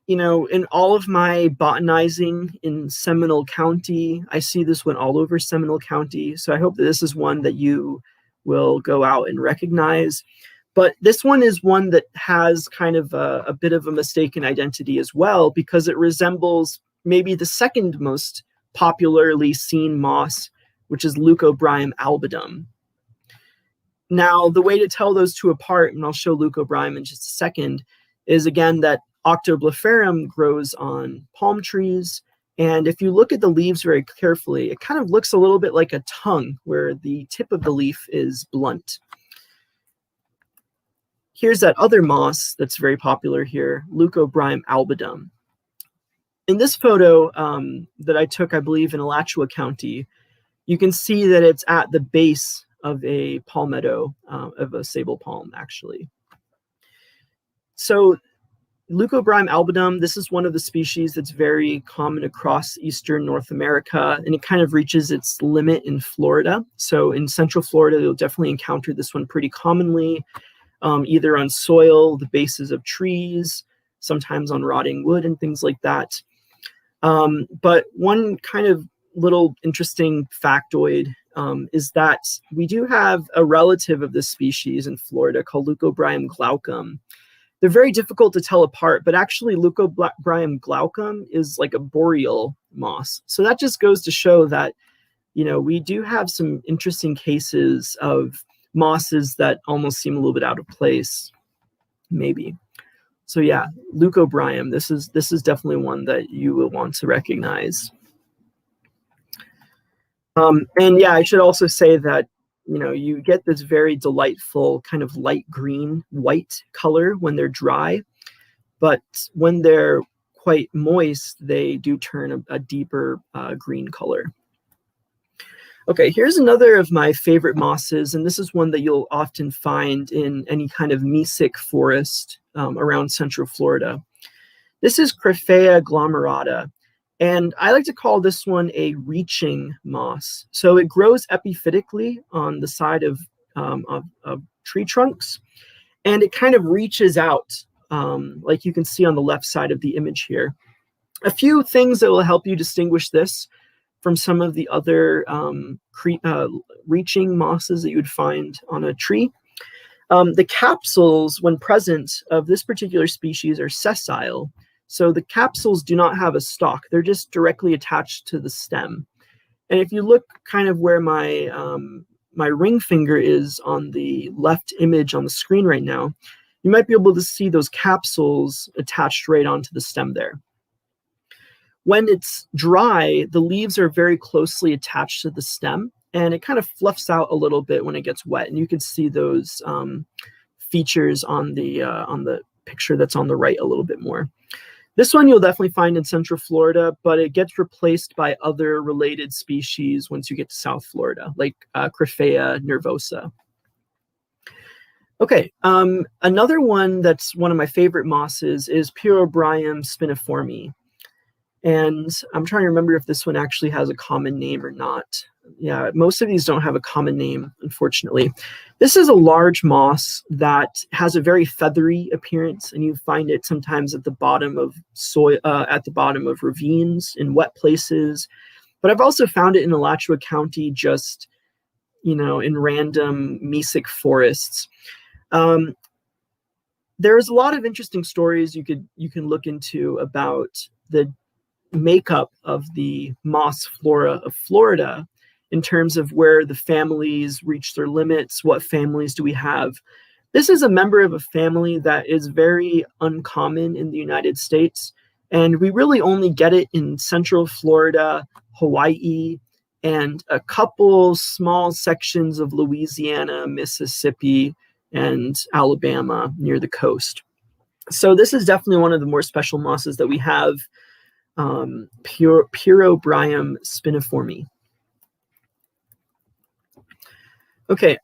in all of my botanizing in Seminole County, I see this one all over Seminole County. So I hope that this is one that you will go out and recognize. But this one is one that has kind of a bit of a mistaken identity as well, because it resembles maybe the second most popularly seen moss, which is Leucobryum albidum. Now, the way to tell those two apart, and I'll show Leucobryum in just a second, is again that Octoblepharum grows on palm trees. And if you look at the leaves very carefully, it kind of looks a little bit like a tongue where the tip of the leaf is blunt. Here's that other moss that's very popular here, Leucobryum albidum. In this photo that I took, I believe, in Alachua County, you can see that it's at the base of a palmetto, of a sable palm, actually. So Leucobryum albidum, this is one of the species that's very common across eastern North America, and it kind of reaches its limit in Florida. So in central Florida, you'll definitely encounter this one pretty commonly, either on soil, the bases of trees, sometimes on rotting wood and things like that. But one kind of little interesting factoid is that we do have a relative of this species in Florida called Leucobryum glaucum. They're very difficult to tell apart, but actually Leucobryum glaucum is like a boreal moss. So that just goes to show that, we do have some interesting cases of mosses that almost seem a little bit out of place, maybe. So yeah, Leucobryum, this is definitely one that you will want to recognize. And yeah, I should also say that you get this very delightful kind of light green, white color when they're dry, but when they're quite moist, they do turn a deeper green color. Okay, here's another of my favorite mosses, and this is one that you'll often find in any kind of mesic forest around central Florida. This is Cryphea glomerata, and I like to call this one a reaching moss. So it grows epiphytically on the side of tree trunks, and it kind of reaches out, like you can see on the left side of the image here. A few things that will help you distinguish this from some of the other reaching mosses that you would find on a tree. The capsules, when present, of this particular species are sessile. So the capsules do not have a stalk. They're just directly attached to the stem. And if you look kind of where my ring finger is on the left image on the screen right now, you might be able to see those capsules attached right onto the stem there. When it's dry, the leaves are very closely attached to the stem, and it kind of fluffs out a little bit when it gets wet. And you can see those features on the picture that's on the right a little bit more. This one you'll definitely find in Central Florida, but it gets replaced by other related species once you get to South Florida, like Cryphea nervosa. Okay, another one that's one of my favorite mosses is Pyrobryum spiniforme. And I'm trying to remember if this one actually has a common name or not. Yeah, most of these don't have a common name, unfortunately. This is a large moss that has a very feathery appearance, and you find it sometimes at the bottom of soil, at the bottom of ravines in wet places. But I've also found it in Alachua County, just in random mesic forests. There's a lot of interesting stories you can look into about the makeup of the moss flora of Florida in terms of where the families reach their limits, what families do we have. This is a member of a family that is very uncommon in the United States, and we really only get it in central Florida, Hawaii, and a couple small sections of Louisiana, Mississippi, and Alabama near the coast. So this is definitely one of the more special mosses that we have, Purobrium spiniforme. Okay,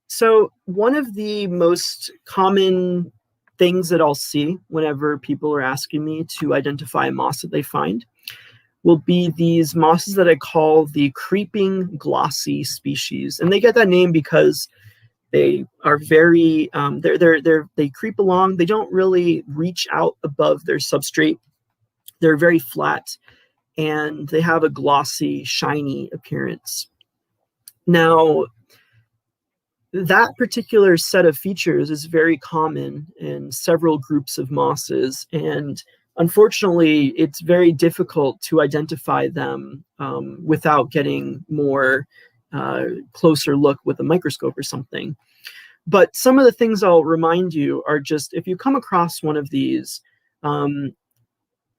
so one of the most common things that I'll see whenever people are asking me to identify a moss that they find will be these mosses that I call the creeping glossy species. And they get that name because they are very, they creep along. They don't really reach out above their substrate. They're very flat and they have a glossy, shiny appearance. Now, that particular set of features is very common in several groups of mosses, and unfortunately, it's very difficult to identify them without getting more closer look with a microscope or something. But some of the things I'll remind you are just, if you come across one of these,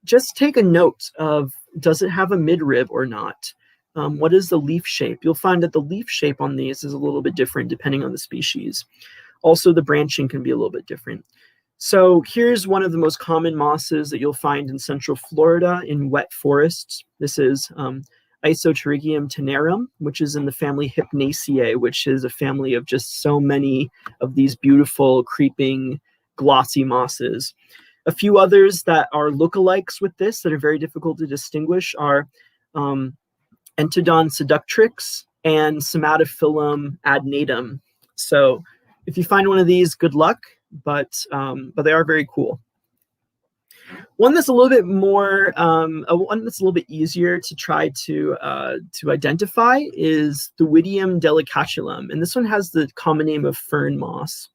just take a note of, does it have a midrib or not? What is the leaf shape? You'll find that the leaf shape on these is a little bit different depending on the species. Also, the branching can be a little bit different. So here's one of the most common mosses that you'll find in central Florida in wet forests. This is Isopterygium tenarum, which is in the family Hypnaceae, which is a family of just so many of these beautiful creeping glossy mosses. A few others that are lookalikes with this that are very difficult to distinguish are Entodon seductrix and Somatophyllum adnatum. So if you find one of these, good luck, but they are very cool. One that's a little bit more, one that's a little bit easier to try to identify is Thuidium delicaculum, and this one has the common name of fern moss.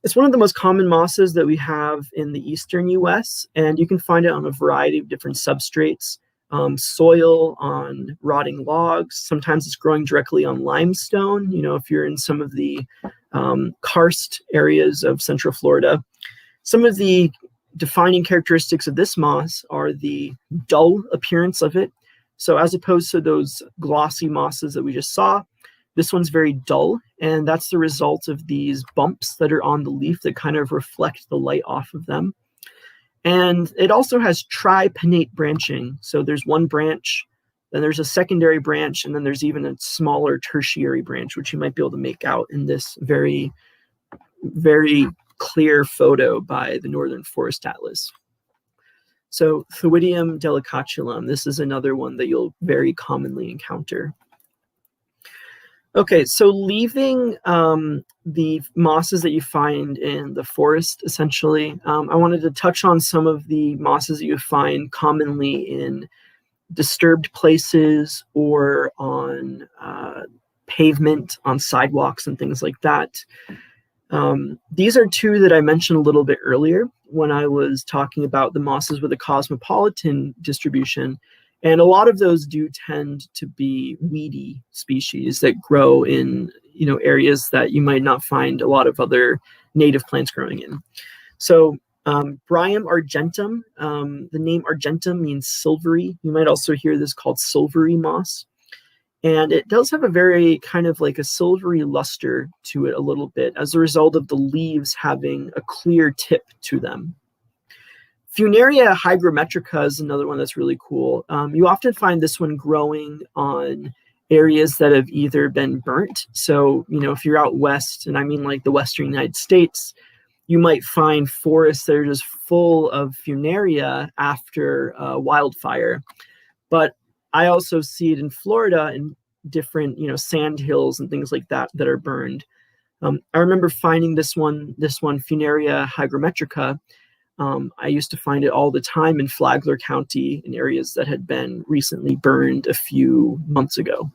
It's one of the most common mosses that we have in the eastern U.S., and you can find it on a variety of different substrates. Soil, on rotting logs. Sometimes it's growing directly on limestone. You know, if you're in some of the karst areas of central Florida. Some of the defining characteristics of this moss are the dull appearance of it. So as opposed to those glossy mosses that we just saw, this one's very dull, and that's the result of these bumps that are on the leaf that kind of reflect the light off of them. And it also has tripinnate branching. So there's one branch, then there's a secondary branch, and then there's even a smaller tertiary branch, which you might be able to make out in this very, very clear photo by the Northern Forest Atlas. So Thuidium delicaculum, this is another one that you'll very commonly encounter. Okay, so leaving the mosses that you find in the forest, essentially, I wanted to touch on some of the mosses that you find commonly in disturbed places or on pavement, on sidewalks and things like that. These are two that I mentioned a little bit earlier when I was talking about the mosses with a cosmopolitan distribution. And a lot of those do tend to be weedy species that grow in, areas that you might not find a lot of other native plants growing in. So Bryum argentum, the name argentum means silvery. You might also hear this called silvery moss. And it does have a very kind of like a silvery luster to it a little bit as a result of the leaves having a clear tip to them. Funaria hygrometrica is another one that's really cool. You often find this one growing on areas that have either been burnt. So, if you're out west, and I mean like the western United States, you might find forests that are just full of Funaria after wildfire. But I also see it in Florida in different, sand hills and things like that that are burned. I remember finding this one Funaria hygrometrica. I used to find it all the time in Flagler County in areas that had been recently burned a few months ago.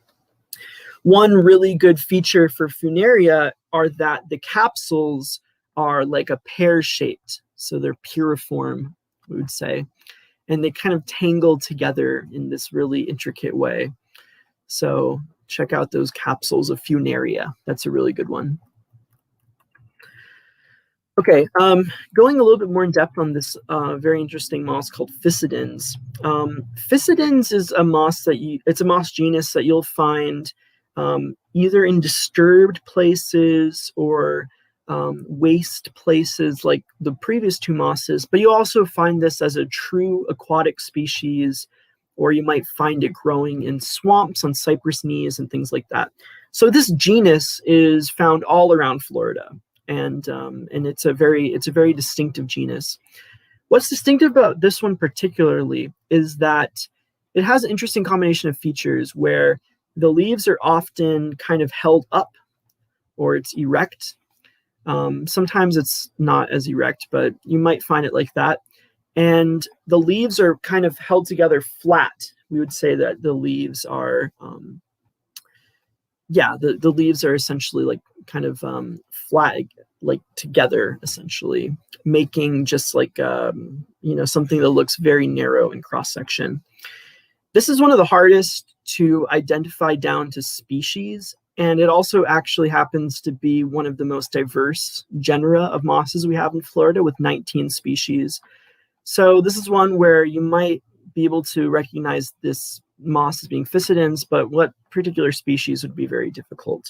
One really good feature for Funaria are that the capsules are like a pear-shaped, so they're piriform, we would say, and they kind of tangle together in this really intricate way. So check out those capsules of Funaria. That's a really good one. Okay, going a little bit more in depth on this very interesting moss called Physidens. Physidens is a moss it's a moss genus that you'll find either in disturbed places or waste places like the previous two mosses, but you also find this as a true aquatic species, or you might find it growing in swamps on cypress knees and things like that. So this genus is found all around Florida, and it's a very distinctive genus. What's distinctive about this one particularly is that it has an interesting combination of features where the leaves are often kind of held up, or it's erect. Sometimes it's not as erect, but you might find it like that. And the leaves are kind of held together flat. We would say that the leaves are, the leaves are essentially like kind of flat, like together, essentially, making just like, something that looks very narrow in cross section. This is one of the hardest to identify down to species. And it also actually happens to be one of the most diverse genera of mosses we have in Florida, with 19 species. So this is one where you might be able to recognize this moss as being Physidens, but what particular species would be very difficult.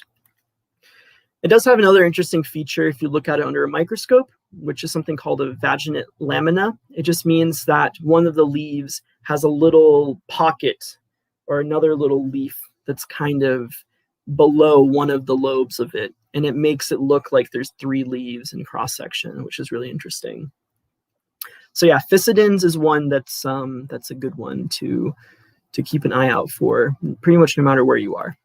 It does have another interesting feature if you look at it under a microscope, which is something called a vaginate lamina. It just means that one of the leaves has a little pocket or another little leaf that's kind of below one of the lobes of it, and it makes it look like there's 3 leaves in cross section, which is really interesting. So yeah, Physidens is one that's a good one to keep an eye out for, pretty much no matter where you are.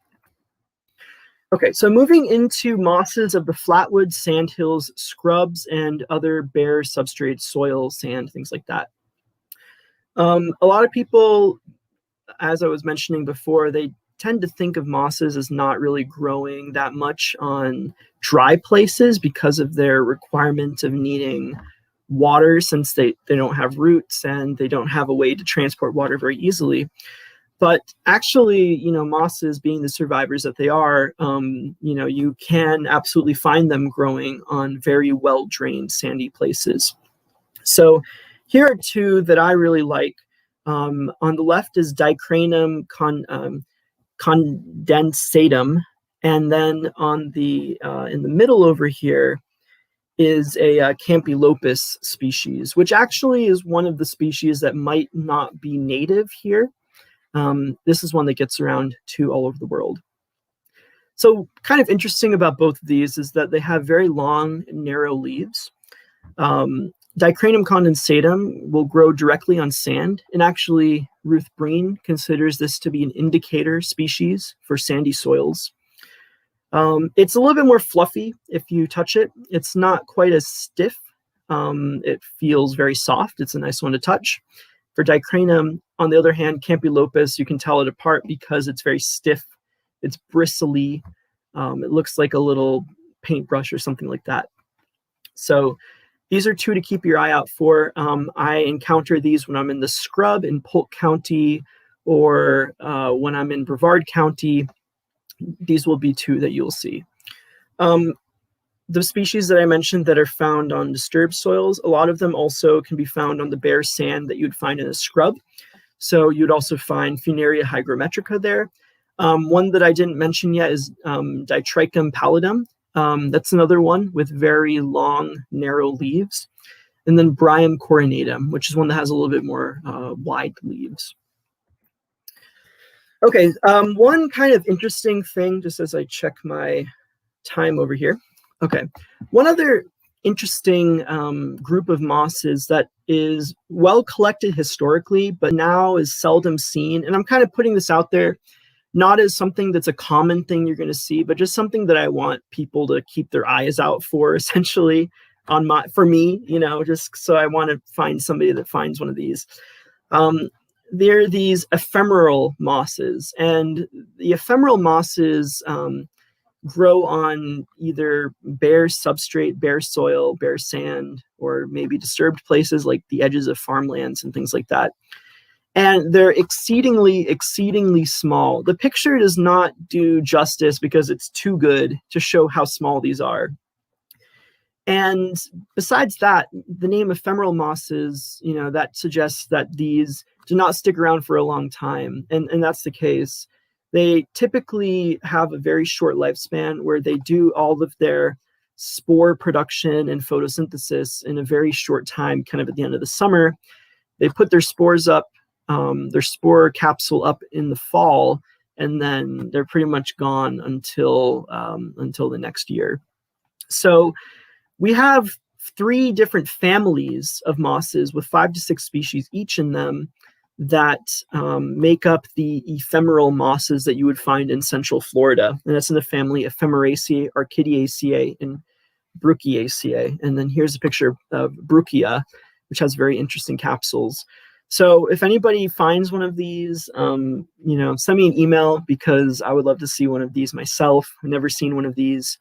Okay, so moving into mosses of the flatwoods, sandhills, scrubs, and other bare substrate, soil, sand, things like that. A lot of people, as I was mentioning before, they tend to think of mosses as not really growing that much on dry places because of their requirement of needing water, since they don't have roots and they don't have a way to transport water very easily. But actually, mosses, being the survivors that they are, you can absolutely find them growing on very well-drained sandy places. So here are 2 that I really like. On the left is Dicranum condensatum, and then on the in the middle over here is a Campylopus species, which actually is one of the species that might not be native here. This is one that gets around to all over the world. So kind of interesting about both of these is that they have very long, narrow leaves. Dicranum condensatum will grow directly on sand, and actually Ruth Breen considers this to be an indicator species for sandy soils. It's a little bit more fluffy if you touch it. It's not quite as stiff. It feels very soft. It's a nice one to touch. For Dicranum, on the other hand, Campylopus, you can tell it apart because it's very stiff. It's bristly. It looks like a little paintbrush or something like that. So these are 2 to keep your eye out for. I encounter these when I'm in the scrub in Polk County, or when I'm in Brevard County. These will be 2 that you'll see. The species that I mentioned that are found on disturbed soils, a lot of them also can be found on the bare sand that you'd find in a scrub. So you'd also find Funaria hygrometrica there. One that I didn't mention yet is Ditrichum pallidum. That's another one with very long, narrow leaves. And then Bryum coronatum, which is one that has a little bit more wide leaves. Okay, one kind of interesting thing, just as I check my time over here. Okay, one other interesting group of mosses that is well collected historically, but now is seldom seen, and I'm kind of putting this out there, not as something that's a common thing you're going to see, but just something that I want people to keep their eyes out for, essentially, for me, just so I want to find somebody that finds one of these. They're these ephemeral mosses, and the ephemeral mosses grow on either bare substrate, bare soil, bare sand, or maybe disturbed places like the edges of farmlands and things like that. And they're exceedingly, exceedingly small. The picture does not do justice because it's too good to show how small these are. And besides that, the name ephemeral mosses, that suggests that these do not stick around for a long time. And that's the case. They typically have a very short lifespan where they do all of their spore production and photosynthesis in a very short time, kind of at the end of the summer. They put their spores up, their spore capsule up in the fall, and then they're pretty much gone until the next year. So we have 3 different families of mosses with 5 to 6 species each in them that make up the ephemeral mosses that you would find in central Florida. And that's in the family Ephemeraceae, Archidiaceae, and Bruchiaceae. And then here's a picture of Bruchia, which has very interesting capsules. So if anybody finds one of these, send me an email, because I would love to see one of these myself. I've never seen one of these.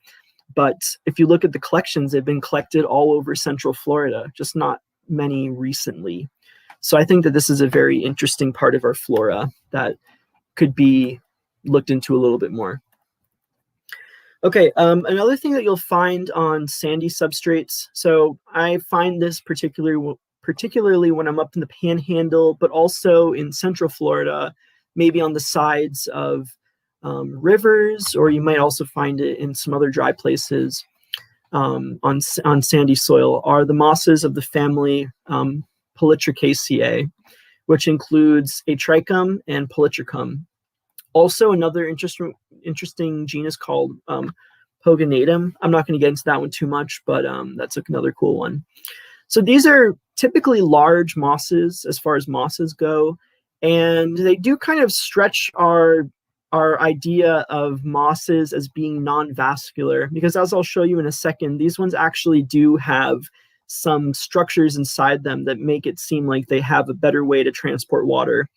But if you look at the collections, they've been collected all over central Florida, just not many recently. So I think that this is a very interesting part of our flora that could be looked into a little bit more. Okay, another thing that you'll find on sandy substrates. So I find this particularly when I'm up in the Panhandle, but also in central Florida, maybe on the sides of rivers, or you might also find it in some other dry places on sandy soil, are the mosses of the family Polytrichaceae, which includes Atricum and Polytrichum. Also, another interesting genus called Pogonatum. I'm not going to get into that one too much, but that's another cool one. So these are typically large mosses as far as mosses go, and they do kind of stretch our idea of mosses as being non-vascular, because as I'll show you in a second, these ones actually do have some structures inside them that make it seem like they have a better way to transport water.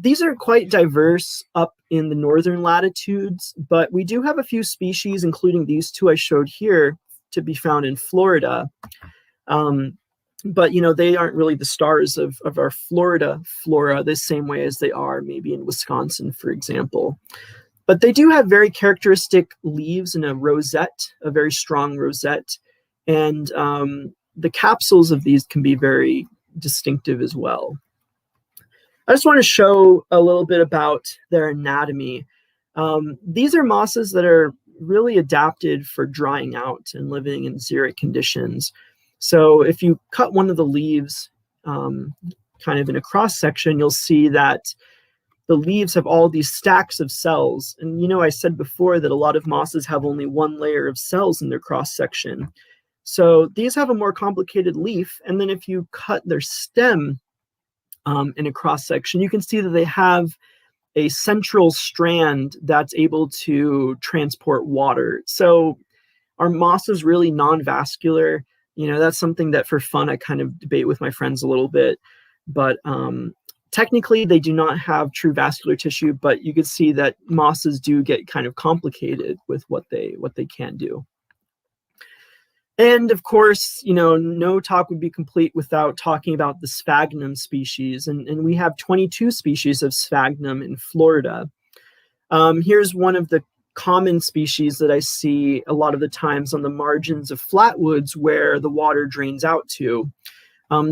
These are quite diverse up in the northern latitudes, but we do have a few species, including these 2 I showed here, to be found in Florida. But they aren't really the stars of our Florida flora the same way as they are maybe in Wisconsin, for example. But they do have very characteristic leaves in a rosette, a very strong rosette. And the capsules of these can be very distinctive as well. I just want to show a little bit about their anatomy. These are mosses that are really adapted for drying out and living in xeric conditions. So if you cut one of the leaves kind of in a cross section, you'll see that the leaves have all these stacks of cells. And I said before that a lot of mosses have only one layer of cells in their cross section. So these have a more complicated leaf. And then if you cut their stem in a cross section, you can see that they have a central strand that's able to transport water. So are mosses really non-vascular? That's something that for fun I kind of debate with my friends a little bit. But technically they do not have true vascular tissue, but you can see that mosses do get kind of complicated with what they can do. And of course, no talk would be complete without talking about the sphagnum species. And we have 22 species of sphagnum in Florida. Here's one of the common species that I see a lot of the times on the margins of flatwoods where the water drains out to.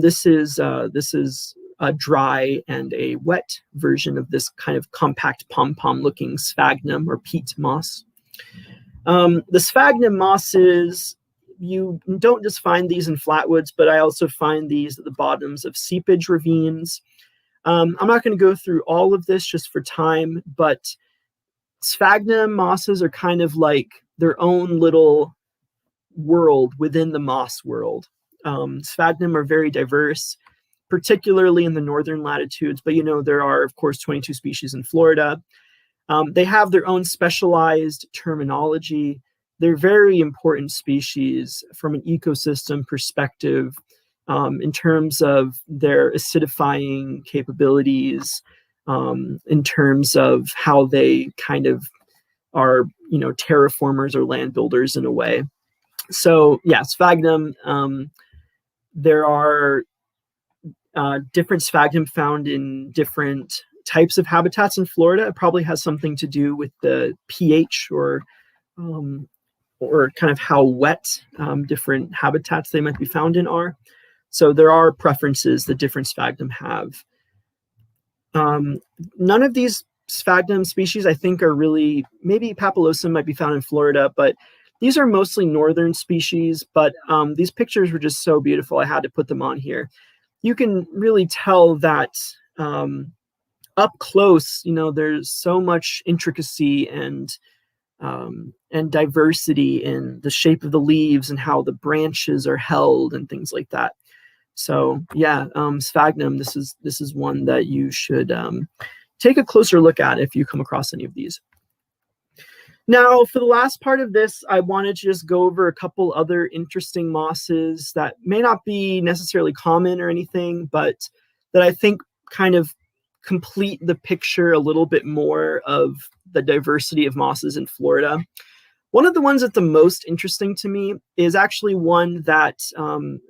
This is a dry and a wet version of this kind of compact pom-pom looking sphagnum or peat moss. The sphagnum mosses, you don't just find these in flatwoods, but I also find these at the bottoms of seepage ravines. I'm not going to go through all of this just for time, but sphagnum mosses are kind of like their own little world within the moss world. Sphagnum are very diverse, particularly in the northern latitudes, but there are, of course, 22 species in Florida. They have their own specialized terminology. They're very important species from an ecosystem perspective in terms of their acidifying capabilities, in terms of how they kind of are, terraformers or land builders in a way. So yeah, sphagnum, there are different sphagnum found in different types of habitats in Florida. It probably has something to do with the pH or or kind of how wet different habitats they might be found in are. So there are preferences that different sphagnum have. None of these sphagnum species, I think, are really, maybe Papilosum might be found in Florida, but these are mostly northern species. But these pictures were just so beautiful, I had to put them on here. You can really tell that up close, there's so much intricacy and diversity in the shape of the leaves and how the branches are held and things like that. So yeah, sphagnum, this is one that you should take a closer look at if you come across any of these. Now, for the last part of this, I wanted to just go over a couple other interesting mosses that may not be necessarily common or anything, but that I think kind of complete the picture a little bit more of the diversity of mosses in Florida. One of the ones that's the most interesting to me is actually one that,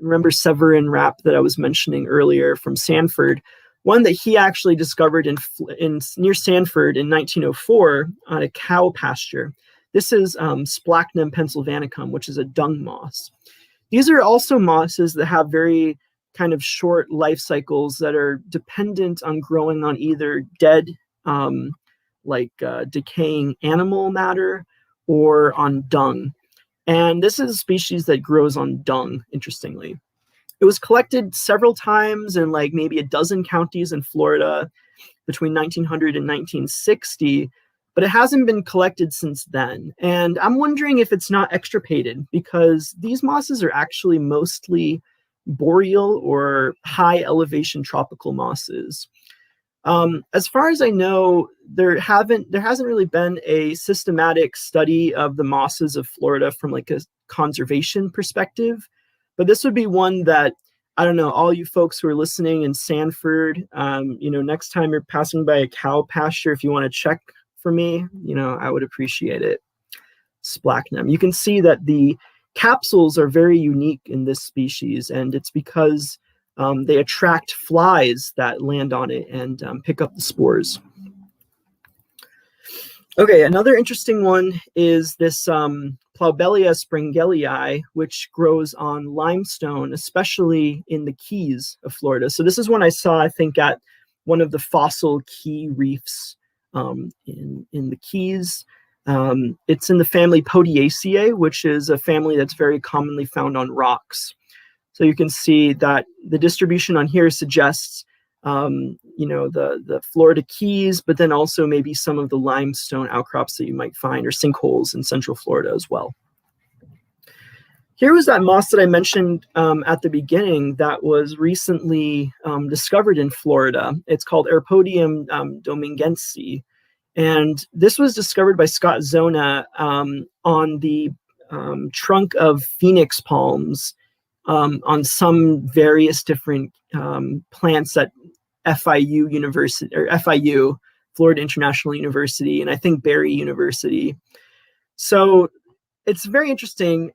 remember Severin Rapp that I was mentioning earlier from Sanford, one that he actually discovered in near Sanford in 1904 on a cow pasture. This is Splachnum pennsylvanicum, which is a dung moss. These are also mosses that have very kind of short life cycles that are dependent on growing on either dead, decaying animal matter, or on dung. And this is a species that grows on dung, interestingly. It was collected several times in like maybe a dozen counties in Florida between 1900 and 1960, but it hasn't been collected since then. And I'm wondering if it's not extirpated, because these mosses are actually mostly boreal or high elevation tropical mosses. As far as I know, there hasn't really been a systematic study of the mosses of Florida from like a conservation perspective, but this would be one that, I don't know, all you folks who are listening in Sanford, next time you're passing by a cow pasture, if you want to check for me, I would appreciate it. Splachnum. You can see that the capsules are very unique in this species, and it's because they attract flies that land on it and pick up the spores. Okay, another interesting one is this Plaubelia springelii, which grows on limestone, especially in the Keys of Florida. So this is one I saw, I think, at one of the fossil key reefs in the Keys. It's in the family Podiaceae, which is a family that's very commonly found on rocks. So you can see that the distribution on here suggests, the Florida Keys, but then also maybe some of the limestone outcrops that you might find, or sinkholes in Central Florida as well. Here was that moss that I mentioned at the beginning that was recently discovered in Florida. It's called Erpodium domingensi. And this was discovered by Scott Zona on the trunk of phoenix palms on some various different plants at FIU University, or FIU, Florida International University, and I think Berry University. So it's very interesting.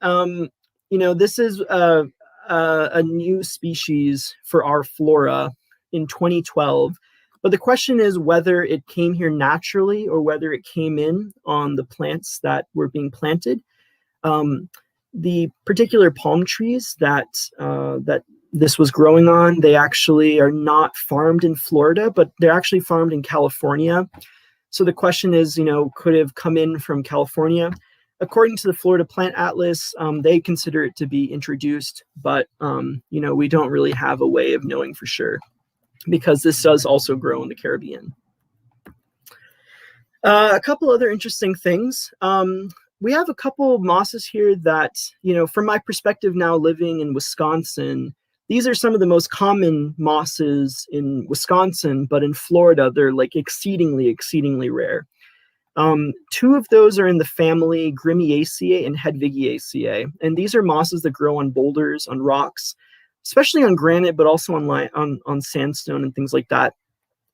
This is a new species for our flora in 2012. But the question is whether it came here naturally or whether it came in on the plants that were being planted. The particular palm trees that this was growing on, they actually are not farmed in Florida, but they're actually farmed in California. So the question is, could it have come in from California? According to the Florida Plant Atlas, they consider it to be introduced, but we don't really have a way of knowing for sure, because this does also grow in the Caribbean. A couple other interesting things. We have a couple of mosses here that, from my perspective now living in Wisconsin, these are some of the most common mosses in Wisconsin, but in Florida, they're like exceedingly, exceedingly rare. Two of those are in the family Grimiaceae and Hedvigiaceae, and these are mosses that grow on boulders, on rocks, especially on granite, but also on sandstone and things like that.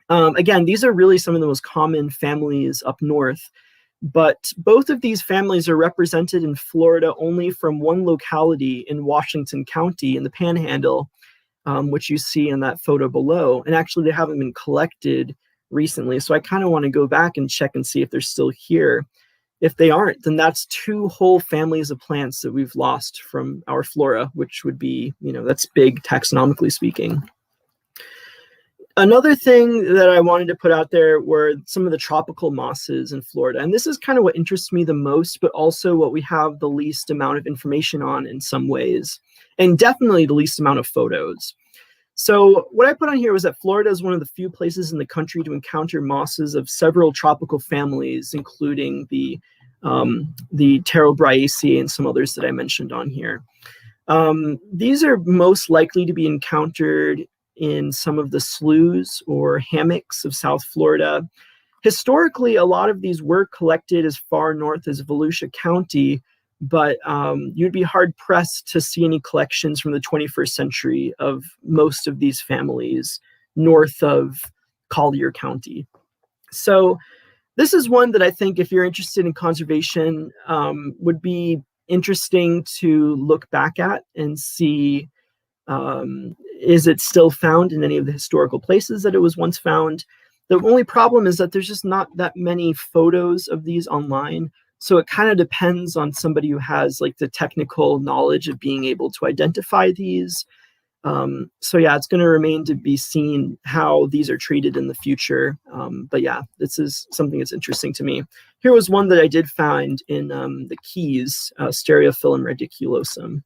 Again, these are really some of the most common families up north, but both of these families are represented in Florida only from one locality in Washington County in the Panhandle, which you see in that photo below. And actually, they haven't been collected recently, so I kind of want to go back and check and see if they're still here. If they aren't, then that's 2 whole families of plants that we've lost from our flora, which would be, that's big taxonomically speaking. Another thing that I wanted to put out there were some of the tropical mosses in Florida. And this is kind of what interests me the most, but also what we have the least amount of information on in some ways, and definitely the least amount of photos. So what I put on here was that Florida is one of the few places in the country to encounter mosses of several tropical families, including the Pterobryaceae and some others that I mentioned on here. These are most likely to be encountered in some of the sloughs or hammocks of South Florida. Historically, a lot of these were collected as far north as Volusia County, but you'd be hard-pressed to see any collections from the 21st century of most of these families north of Collier County. So this is one that I think, if you're interested in conservation, would be interesting to look back at and see, is it still found in any of the historical places that it was once found? The only problem is that there's just not that many photos of these online. So it kind of depends on somebody who has like the technical knowledge of being able to identify these. So yeah, it's going to remain to be seen how these are treated in the future. But yeah, this is something that's interesting to me. Here was one that I did find in the Keys, Stereophyllum radiculosum.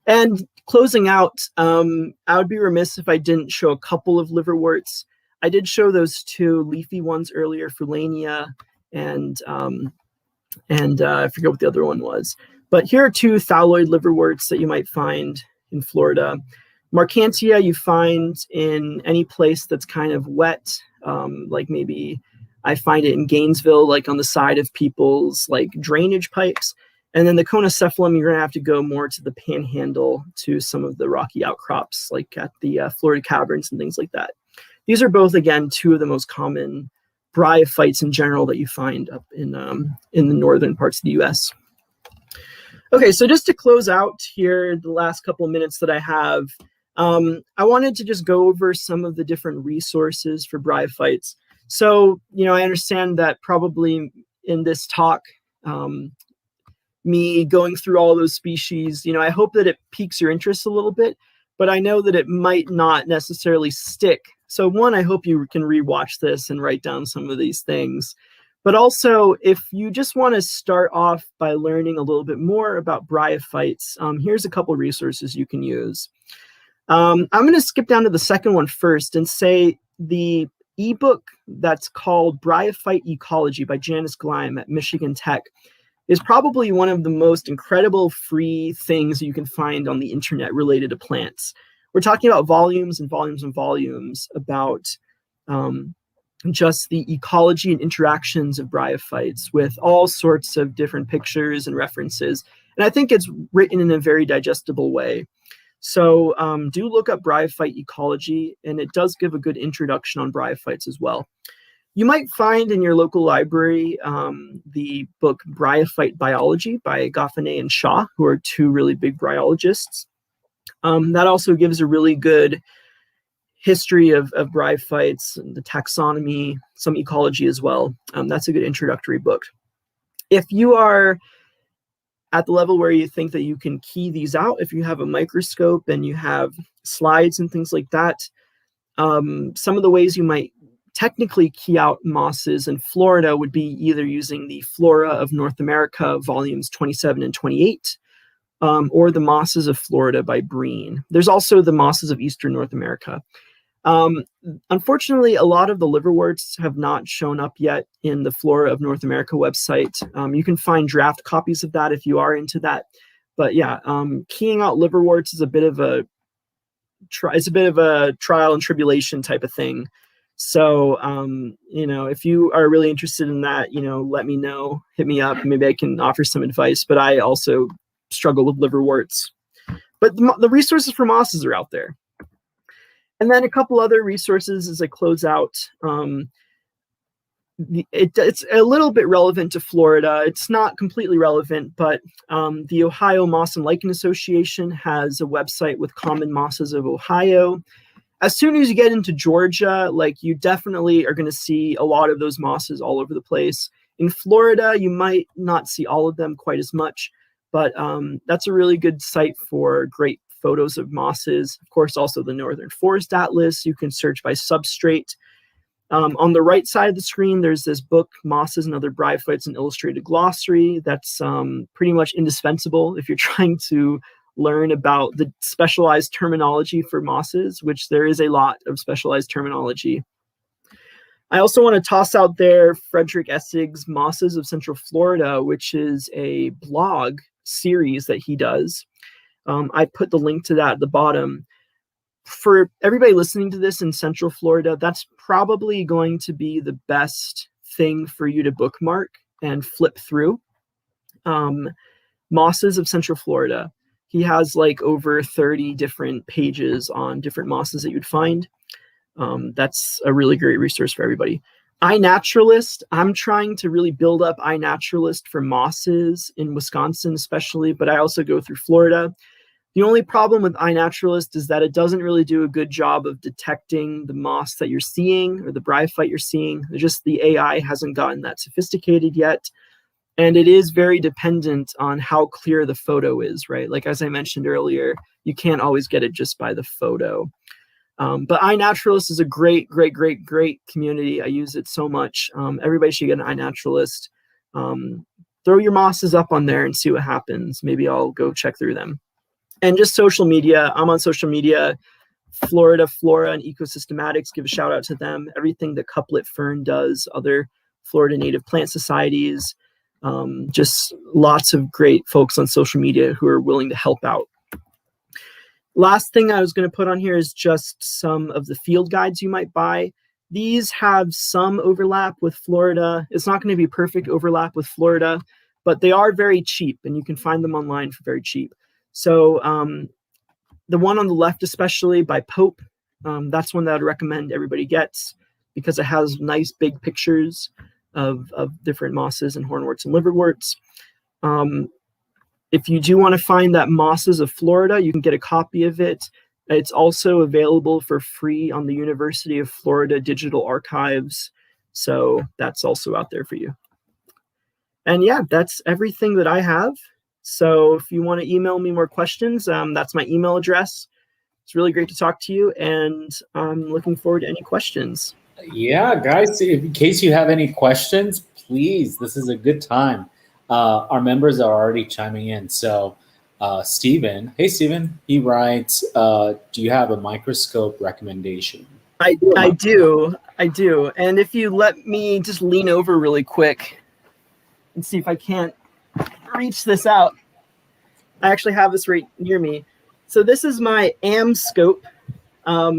And closing out, I would be remiss if I didn't show a couple of liverworts. I did show those 2 leafy ones earlier for Lania, and I forget what the other one was. But here are 2 thalloid liverworts that you might find in Florida. Marcantia you find in any place that's kind of wet, like maybe I find it in Gainesville, like on the side of people's like drainage pipes. And then the Conocephalum, you're gonna have to go more to the panhandle to some of the rocky outcrops, like at the Florida caverns and things like that. These are both, again, 2 of the most common bryophytes in general that you find up in the northern parts of the U.S. Okay, so just to close out here, the last couple of minutes that I have, I wanted to just go over some of the different resources for bryophytes. So, I understand that probably in this talk, me going through all those species, I hope that it piques your interest a little bit, but I know that it might not necessarily stick. So one, I hope you can rewatch this and write down some of these things. But also, if you just want to start off by learning a little bit more about bryophytes, here's a couple resources you can use. I'm going to skip down to the second one first and say the ebook that's called Bryophyte Ecology by Janice Gleim at Michigan Tech is probably one of the most incredible free things you can find on the internet related to plants. We're talking about volumes and volumes and volumes about just the ecology and interactions of bryophytes with all sorts of different pictures and references. And I think it's written in a very digestible way. So do look up Bryophyte Ecology, and it does give a good introduction on bryophytes as well. You might find in your local library the book Bryophyte Biology by Goffinet and Shaw, who are 2 really big bryologists. That also gives a really good history of bryophytes, and the taxonomy, some ecology as well. That's a good introductory book. If you are at the level where you think that you can key these out, if you have a microscope and you have slides and things like that, some of the ways you might technically key out mosses in Florida would be either using the Flora of North America, volumes 27 and 28, or the Mosses of Florida by Breen. There's also the Mosses of Eastern North America. Unfortunately, a lot of the liverworts have not shown up yet in the Flora of North America website. You can find draft copies of that if you are into that. But yeah, keying out liverworts is a bit of a trial and tribulation type of thing. So, if you are really interested in that, let me know, hit me up. Maybe I can offer some advice, but I also struggle with liverworts. But the resources for mosses are out there. And then a couple other resources as I close out. It's a little bit relevant to Florida. It's not completely relevant, but the Ohio Moss and Lichen Association has a website with common mosses of Ohio. As soon as you get into Georgia, you definitely are going to see a lot of those mosses all over the place. In Florida, you might not see all of them quite as much, but that's a really good site for great photos of mosses. Of course, also the Northern Forest Atlas. You can search by substrate. On the right side of the screen, there's this book, Mosses and Other Bryophytes, an Illustrated Glossary. That's pretty much indispensable if you're trying to learn about the specialized terminology for mosses, which there is a lot of specialized terminology. I also want to toss out there Frederick Essig's Mosses of Central Florida, which is a blog series that he does. I put the link to that at the bottom. For everybody listening to this in Central Florida, that's probably going to be the best thing for you to bookmark and flip through. Mosses of Central Florida. He has like over 30 different pages on different mosses that you'd find. That's a really great resource for everybody. iNaturalist, I'm trying to really build up iNaturalist for mosses in Wisconsin especially, but I also go through Florida. The only problem with iNaturalist is that it doesn't really do a good job of detecting the moss that you're seeing or the bryophyte you're seeing. Just the AI hasn't gotten that sophisticated yet. And it is very dependent on how clear the photo is, right? Like, as I mentioned earlier, you can't always get it just by the photo. But iNaturalist is a great community. I use it so much. Everybody should get an iNaturalist. Throw your mosses up on there and see what happens. Maybe I'll go check through them. And just social media. I'm on social media. Florida Flora and Ecosystematics, give a shout out to them. Everything that Couplet Fern does, other Florida native plant societies. Just lots of great folks on social media who are willing to help out. Last thing I was going to put on here is just some of the field guides you might buy. These have some overlap with Florida. It's not going to be perfect overlap with Florida, but they are very cheap and you can find them online for very cheap. So the one on the left, especially by Pope, that's one that I'd recommend everybody gets because it has nice big pictures of different mosses and hornworts and liverworts. If you do want to find that Mosses of Florida, you can get a copy of it. It's also available for free on the University of Florida Digital Archives. So that's also out there for you. And yeah, that's everything that I have. So if you want to email me more questions, that's my email address. It's really great to talk to you, and I'm looking forward to any questions. Yeah, guys, in case you have any questions, please, this is a good time. Our members are already chiming in. So Stephen, hey, Stephen, he writes, do you have a microscope recommendation? I do. And if you let me just lean over really quick and see if I can't reach this out. I actually have this right near me. So this is my AmScope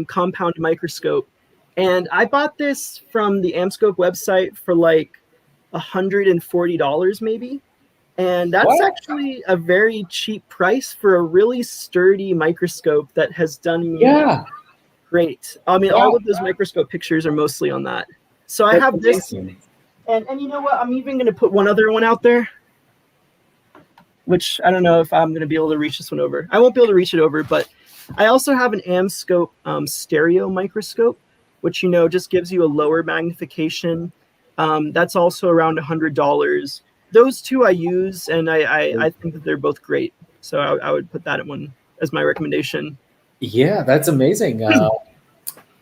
compound microscope. And I bought this from the AmScope website for like $140 maybe. And that's actually a very cheap price for a really sturdy microscope that has done me great. I mean, all of those microscope pictures are mostly on that. So I have this. And you know what? I'm even going to put one other one out there, which I don't know if I'm going to be able to reach this one over. I won't be able to reach it over, but I also have an AmScope stereo microscope, which, you know, just gives you a lower magnification. That's also around $100. Those two I use, and I think that they're both great. So I would put that one as my recommendation. Yeah, that's amazing.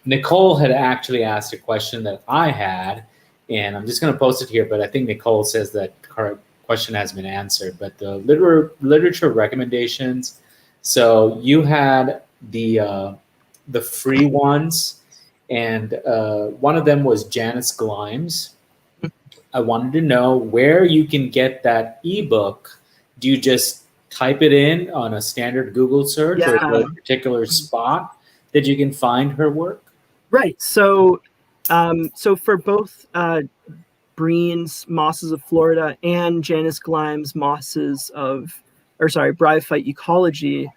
Nicole had actually asked a question that I had, and I'm just going to post it here, but I think Nicole says that her question has been answered. But the literature recommendations, so you had the free ones, and one of them was Janice Glimes. I wanted to know where you can get that ebook. Do you just type it in on a standard Google search, or is there a particular spot that you can find her work? Right. So, so for both Breen's Mosses of Florida and Janice Glimes Bryophyte Ecology,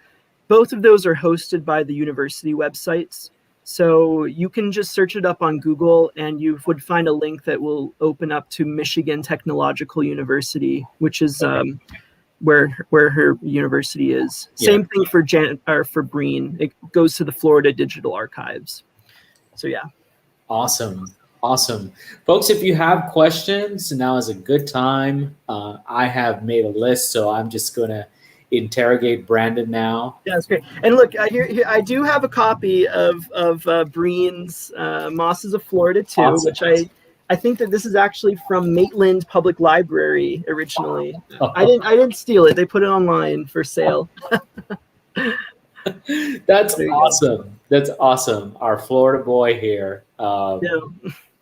both of those are hosted by the university websites. So you can just search it up on Google and you would find a link that will open up to Michigan Technological University, which is where her university is. Yeah. Same thing for Breen. It goes to the Florida Digital Archives. So yeah. Awesome. Awesome. Folks, if you have questions, now is a good time. I have made a list, so I'm just going to interrogate Brandon now. Yeah, that's great. And look, here I do have a copy of Breen's Mosses of Florida too, Awesome. which I think that this is actually from Maitland Public Library originally. I didn't steal it. They put it online for sale. That's There you go. awesome. That's awesome. Our Florida boy here Yeah.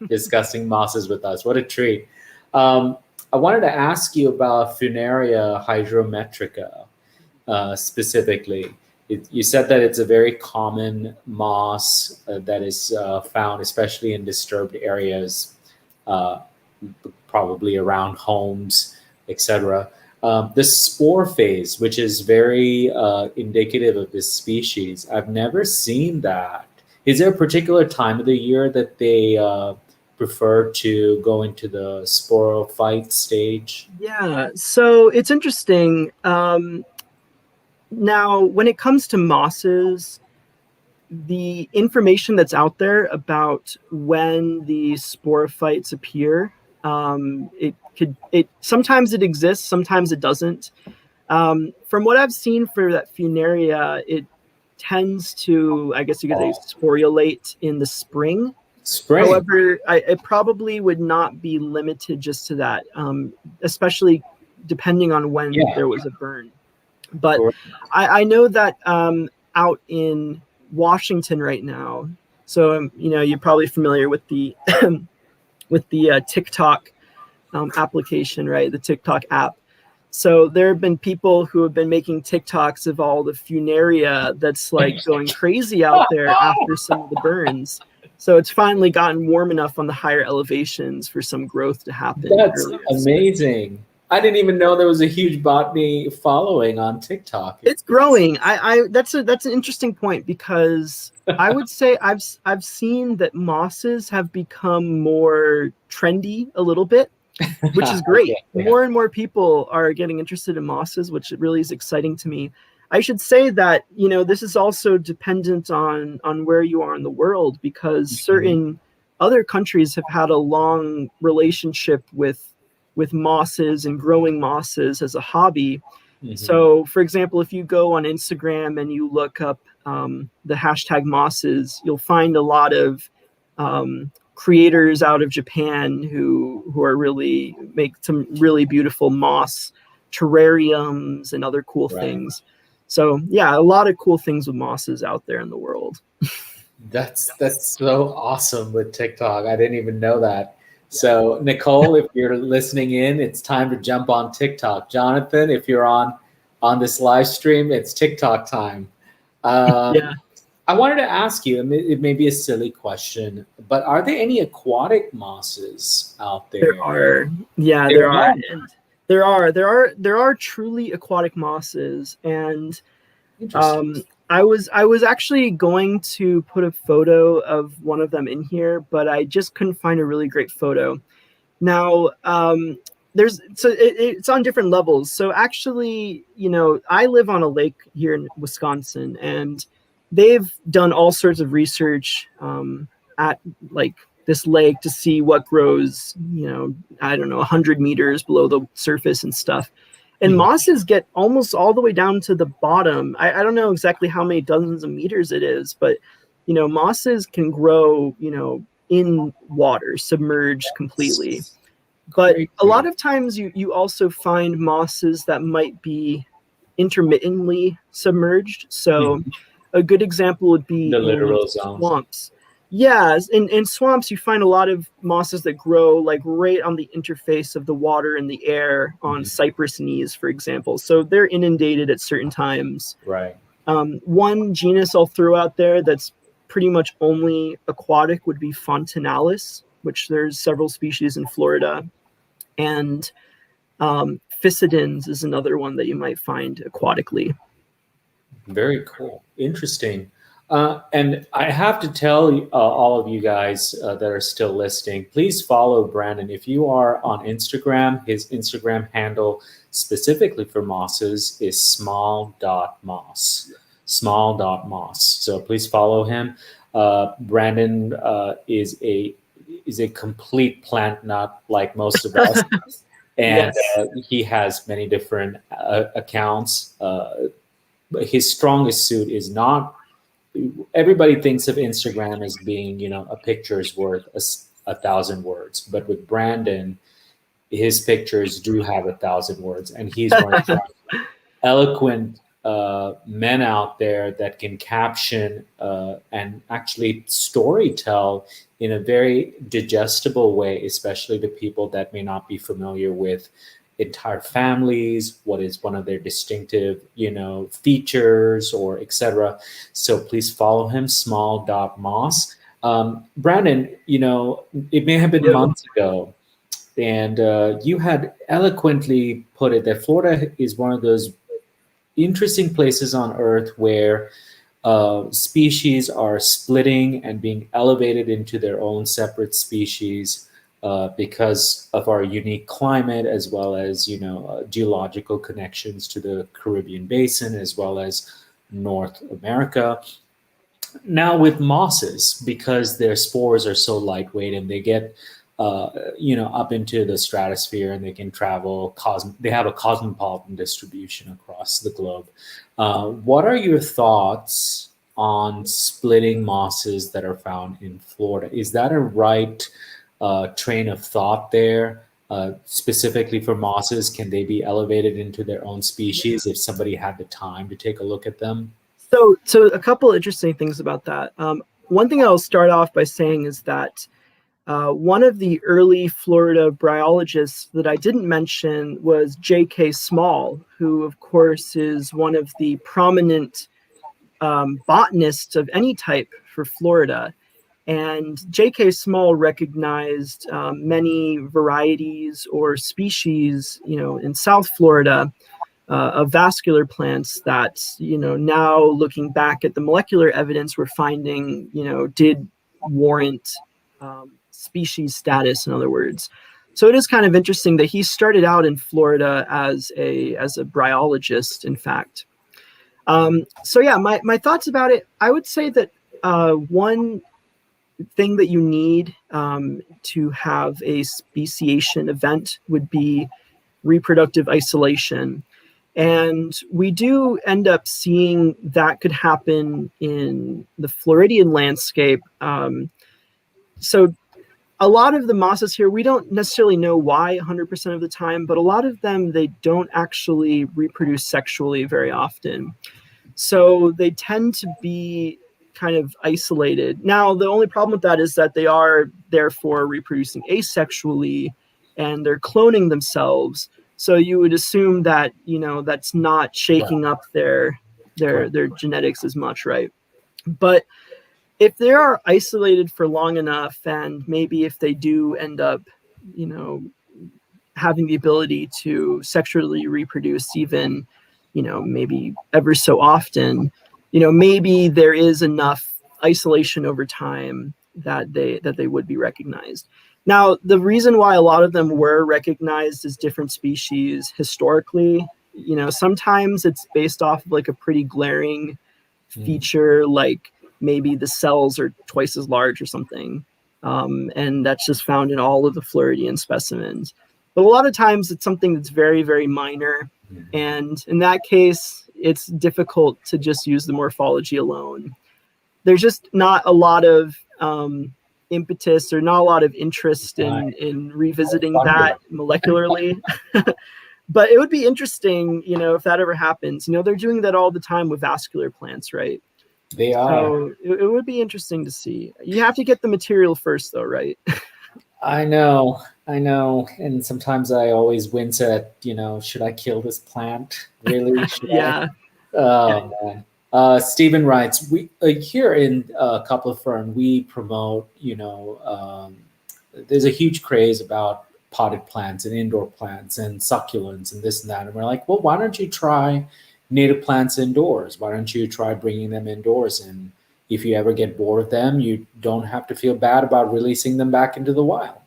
discussing mosses with us. What a treat. Um, I wanted to ask you about Funaria hydrometrica specifically. You said that it's a very common moss that is found, especially in disturbed areas, uh, probably around homes, etc. The spore phase, which is very indicative of this species, I've never seen that. Is there a particular time of the year that they prefer to go into the sporophyte stage? Yeah. So it's interesting. Now, when it comes to mosses, the information that's out there about when the sporophytes appear, it sometimes it exists, sometimes it doesn't. From what I've seen for that Funaria, it tends to, I guess you could say, sporulate in the spring. Spring. However, it probably would not be limited just to that, especially depending on when there was a burn. But I know that out in Washington right now, so you're probably familiar with the with the TikTok application, right? The TikTok app. So there have been people who have been making TikToks of all the Funaria that's like going crazy out there after some of the burns. So it's finally gotten warm enough on the higher elevations for some growth to happen. That's amazing. I didn't even know there was a huge botany following on TikTok. It's growing. That's an interesting point, because I would say I've seen that mosses have become more trendy a little bit, which is great. More and more people are getting interested in mosses, which really is exciting to me. I should say that, this is also dependent on where you are in the world, because certain other countries have had a long relationship with mosses and growing mosses as a hobby. So, for example, if you go on Instagram and you look up the hashtag mosses, you'll find a lot of creators out of Japan who are really make some really beautiful moss terrariums and other cool things. So yeah, a lot of cool things with mosses out there in the world. That's so awesome with TikTok. I didn't even know that. So Nicole, if you're listening in, it's time to jump on TikTok. Jonathan, if you're on this live stream, it's TikTok time. Yeah. I wanted to ask you, it may be a silly question, but are there any aquatic mosses out there? There are. Yeah, there are. And there are truly aquatic mosses, and I was actually going to put a photo of one of them in here, but I just couldn't find a really great photo. Now, it's on different levels. So actually, I live on a lake here in Wisconsin, and they've done all sorts of research at like this lake to see what grows, I don't know, 100 meters below the surface and stuff. And mosses get almost all the way down to the bottom. I don't know exactly how many dozens of meters it is, but mosses can grow, in water, submerged completely. But a lot of times you also find mosses that might be intermittently submerged. So a good example would be the literal swamps. Yeah, in swamps, you find a lot of mosses that grow like right on the interface of the water and the air on cypress knees, for example. So they're inundated at certain times. Right. One genus I'll throw out there that's pretty much only aquatic would be Fontinalis, which there's several species in Florida. And Physidens is another one that you might find aquatically. Very cool. Interesting. And I have to tell all of you guys that are still listening, please follow Brandon. If you are on Instagram, his Instagram handle specifically for mosses is small.moss. Small.moss. So please follow him. Brandon is is a complete plant nut like most of us. And Yes. he has many different accounts. But his strongest suit is not. Everybody thinks of Instagram as being, a picture's worth a thousand words. But with Brandon, his pictures do have 1,000 words, and he's one of the most eloquent men out there that can caption and actually story tell in a very digestible way, especially to people that may not be familiar with entire families, what is one of their distinctive, features, or etc. So please follow him, small.moss. Brandon, it may have been Yep. months ago, and you had eloquently put it that Florida is one of those interesting places on Earth where species are splitting and being elevated into their own separate species because of our unique climate, as well as geological connections to the Caribbean basin, as well as North America. Now with mosses, because their spores are so lightweight and they get up into the stratosphere, and they can travel. They have a cosmopolitan distribution across the globe. What are your thoughts on splitting mosses that are found in Florida? Is that a right train of thought there? Specifically for mosses, can they be elevated into their own species if somebody had the time to take a look at them? So a couple interesting things about that. One thing I'll start off by saying is that one of the early Florida bryologists that I didn't mention was J.K. Small, who, of course, is one of the prominent botanists of any type for Florida. And J.K. Small recognized many varieties or species, in South Florida of vascular plants that, now looking back at the molecular evidence we're finding, did warrant species status, in other words. So it is kind of interesting that he started out in Florida as a bryologist, in fact. So yeah, my thoughts about it, I would say that one thing that you need to have a speciation event would be reproductive isolation. And we do end up seeing that could happen in the Floridian landscape. So a lot of the mosses here, we don't necessarily know why 100% of the time, but a lot of them, they don't actually reproduce sexually very often. So they tend to be kind of isolated. Now, the only problem with that is that they are therefore reproducing asexually, and they're cloning themselves. So you would assume that, that's not shaking up their genetics as much, right? But if they are isolated for long enough, and maybe if they do end up, having the ability to sexually reproduce, even, maybe ever so often, maybe there is enough isolation over time that they would be recognized. Now, the reason why a lot of them were recognized as different species historically, sometimes it's based off of like a pretty glaring feature, like maybe the cells are twice as large or something. And that's just found in all of the Floridian specimens. But a lot of times it's something that's very, very minor. And in that case, it's difficult to just use the morphology alone. There's just not a lot of impetus, or not a lot of interest in revisiting that molecularly. But it would be interesting, if that ever happens. They're doing that all the time with vascular plants, right? They are. So it would be interesting to see. You have to get the material first, though, right? I know. And sometimes I always wince at, should I kill this plant? Really? Should Yeah. I? Oh, man. Stephen writes, we here in Couple of Fern, we promote, there's a huge craze about potted plants and indoor plants and succulents and this and that. And we're like, well, why don't you try native plants indoors? Why don't you try bringing them indoors? And if you ever get bored of them, you don't have to feel bad about releasing them back into the wild.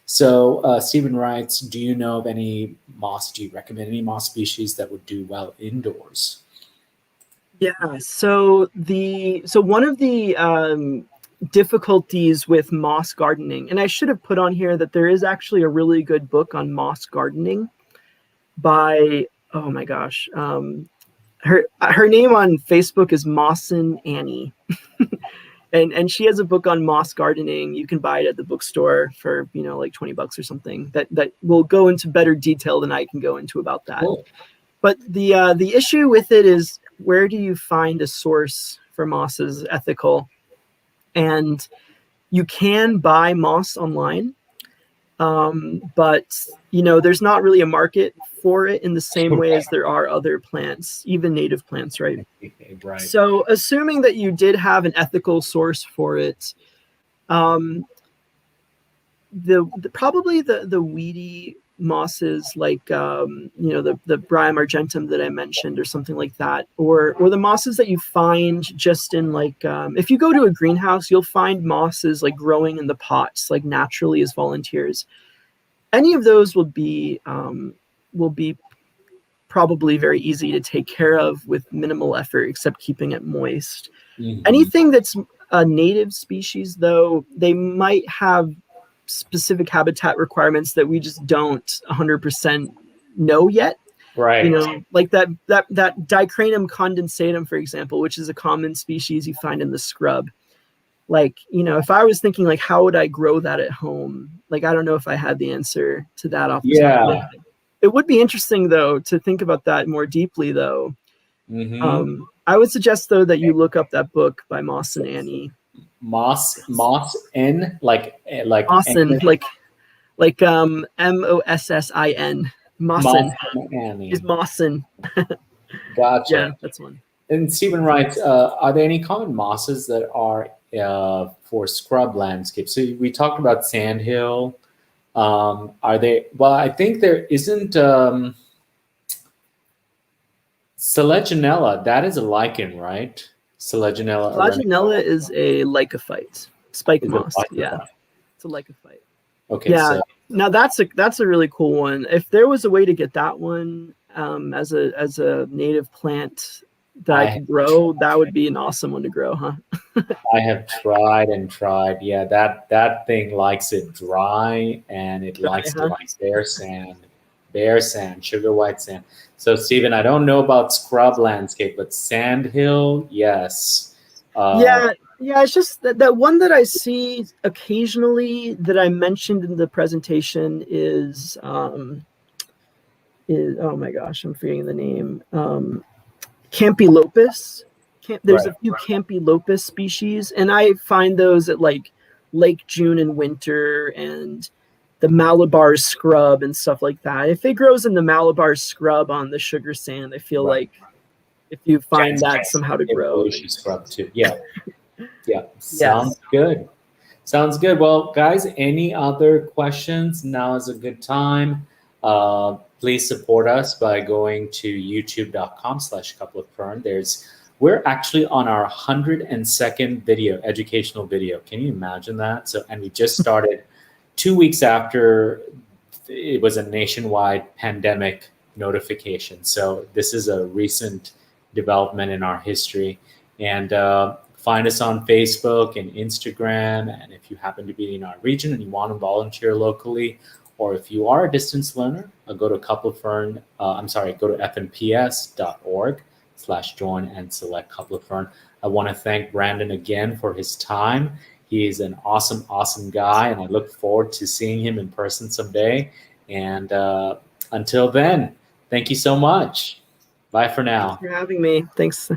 So Stephen writes, do you know of any moss? Do you recommend any moss species that would do well indoors? Yeah. So one of the difficulties with moss gardening. And I should have put on here that there is actually a really good book on moss gardening by, oh my gosh, her name on Facebook is Mawson Annie. And she has a book on moss gardening. You can buy it at the bookstore for, like $20 or something. That will go into better detail than I can go into about that. Cool. But the issue with it is, where do you find a source for mosses ethical? And you can buy moss online, but there's not really a market for it in the same way as there are other plants, even native plants, right? Right. So assuming that you did have an ethical source for it, probably the weedy mosses, like the Bryum argentum that I mentioned, or something like that, or the mosses that you find just in, like, if you go to a greenhouse, you'll find mosses like growing in the pots, like naturally as volunteers. Any of those will be probably very easy to take care of with minimal effort, except keeping it moist. Mm-hmm. Anything that's a native species, though, they might have specific habitat requirements that we just don't 100% know yet. Right. Like that Dicranum condensatum, for example, which is a common species you find in the scrub. Like, if I was thinking, like, how would I grow that at home? Like, I don't know if I had the answer to that off the top of my head. It would be interesting, though, to think about that more deeply, though. Mm-hmm. I would suggest, though, that you look up that book by Mawson Annie. Mawson, like Mawson, like Mossin. Mawson is Mawson. Gotcha. Yeah, that's one. And Stephen writes, are there any common mosses that are for scrub landscapes? So we talked about sandhill. Are they? Well, I think there isn't Selaginella. That is a lichen, right? Selaginella is a lycophyte, spike moss. Yeah, it's a lycophyte. Okay. Yeah. So. Now that's a really cool one. If there was a way to get that one as a native plant that I could grow, that would be an awesome one to grow, huh? I have tried and tried. Yeah, that thing likes it dry, and it likes to like bare sand, sugar white sand. So Stephen, I don't know about scrub landscape, but sandhill, yes. Yeah, it's just that one that I see occasionally that I mentioned in the presentation is oh my gosh, I'm forgetting the name. Campylopus. There's a few Campylopus species, and I find those at like Lake June in winter, and the Malabar scrub and stuff like that. If it grows in the Malabar scrub on the sugar sand, I feel like if you find that somehow to grow. Scrub too. Yeah. Yeah. Sounds good. Sounds good. Well, guys, any other questions? Now is a good time. Please support us by going to youtube.com/coupleoffern. We're actually on our 102nd educational video. Can you imagine that? And we just started 2 weeks after it was a nationwide pandemic notification. So this is a recent development in our history. And find us on Facebook and Instagram. And if you happen to be in our region and you want to volunteer locally, or if you are a distance learner, go to fnps.org/join and select Couple of Fern. I want to thank Brandon again for his time. He is an awesome, awesome guy, and I look forward to seeing him in person someday. And until then, thank you so much. Bye for now. Thanks for having me. Thanks.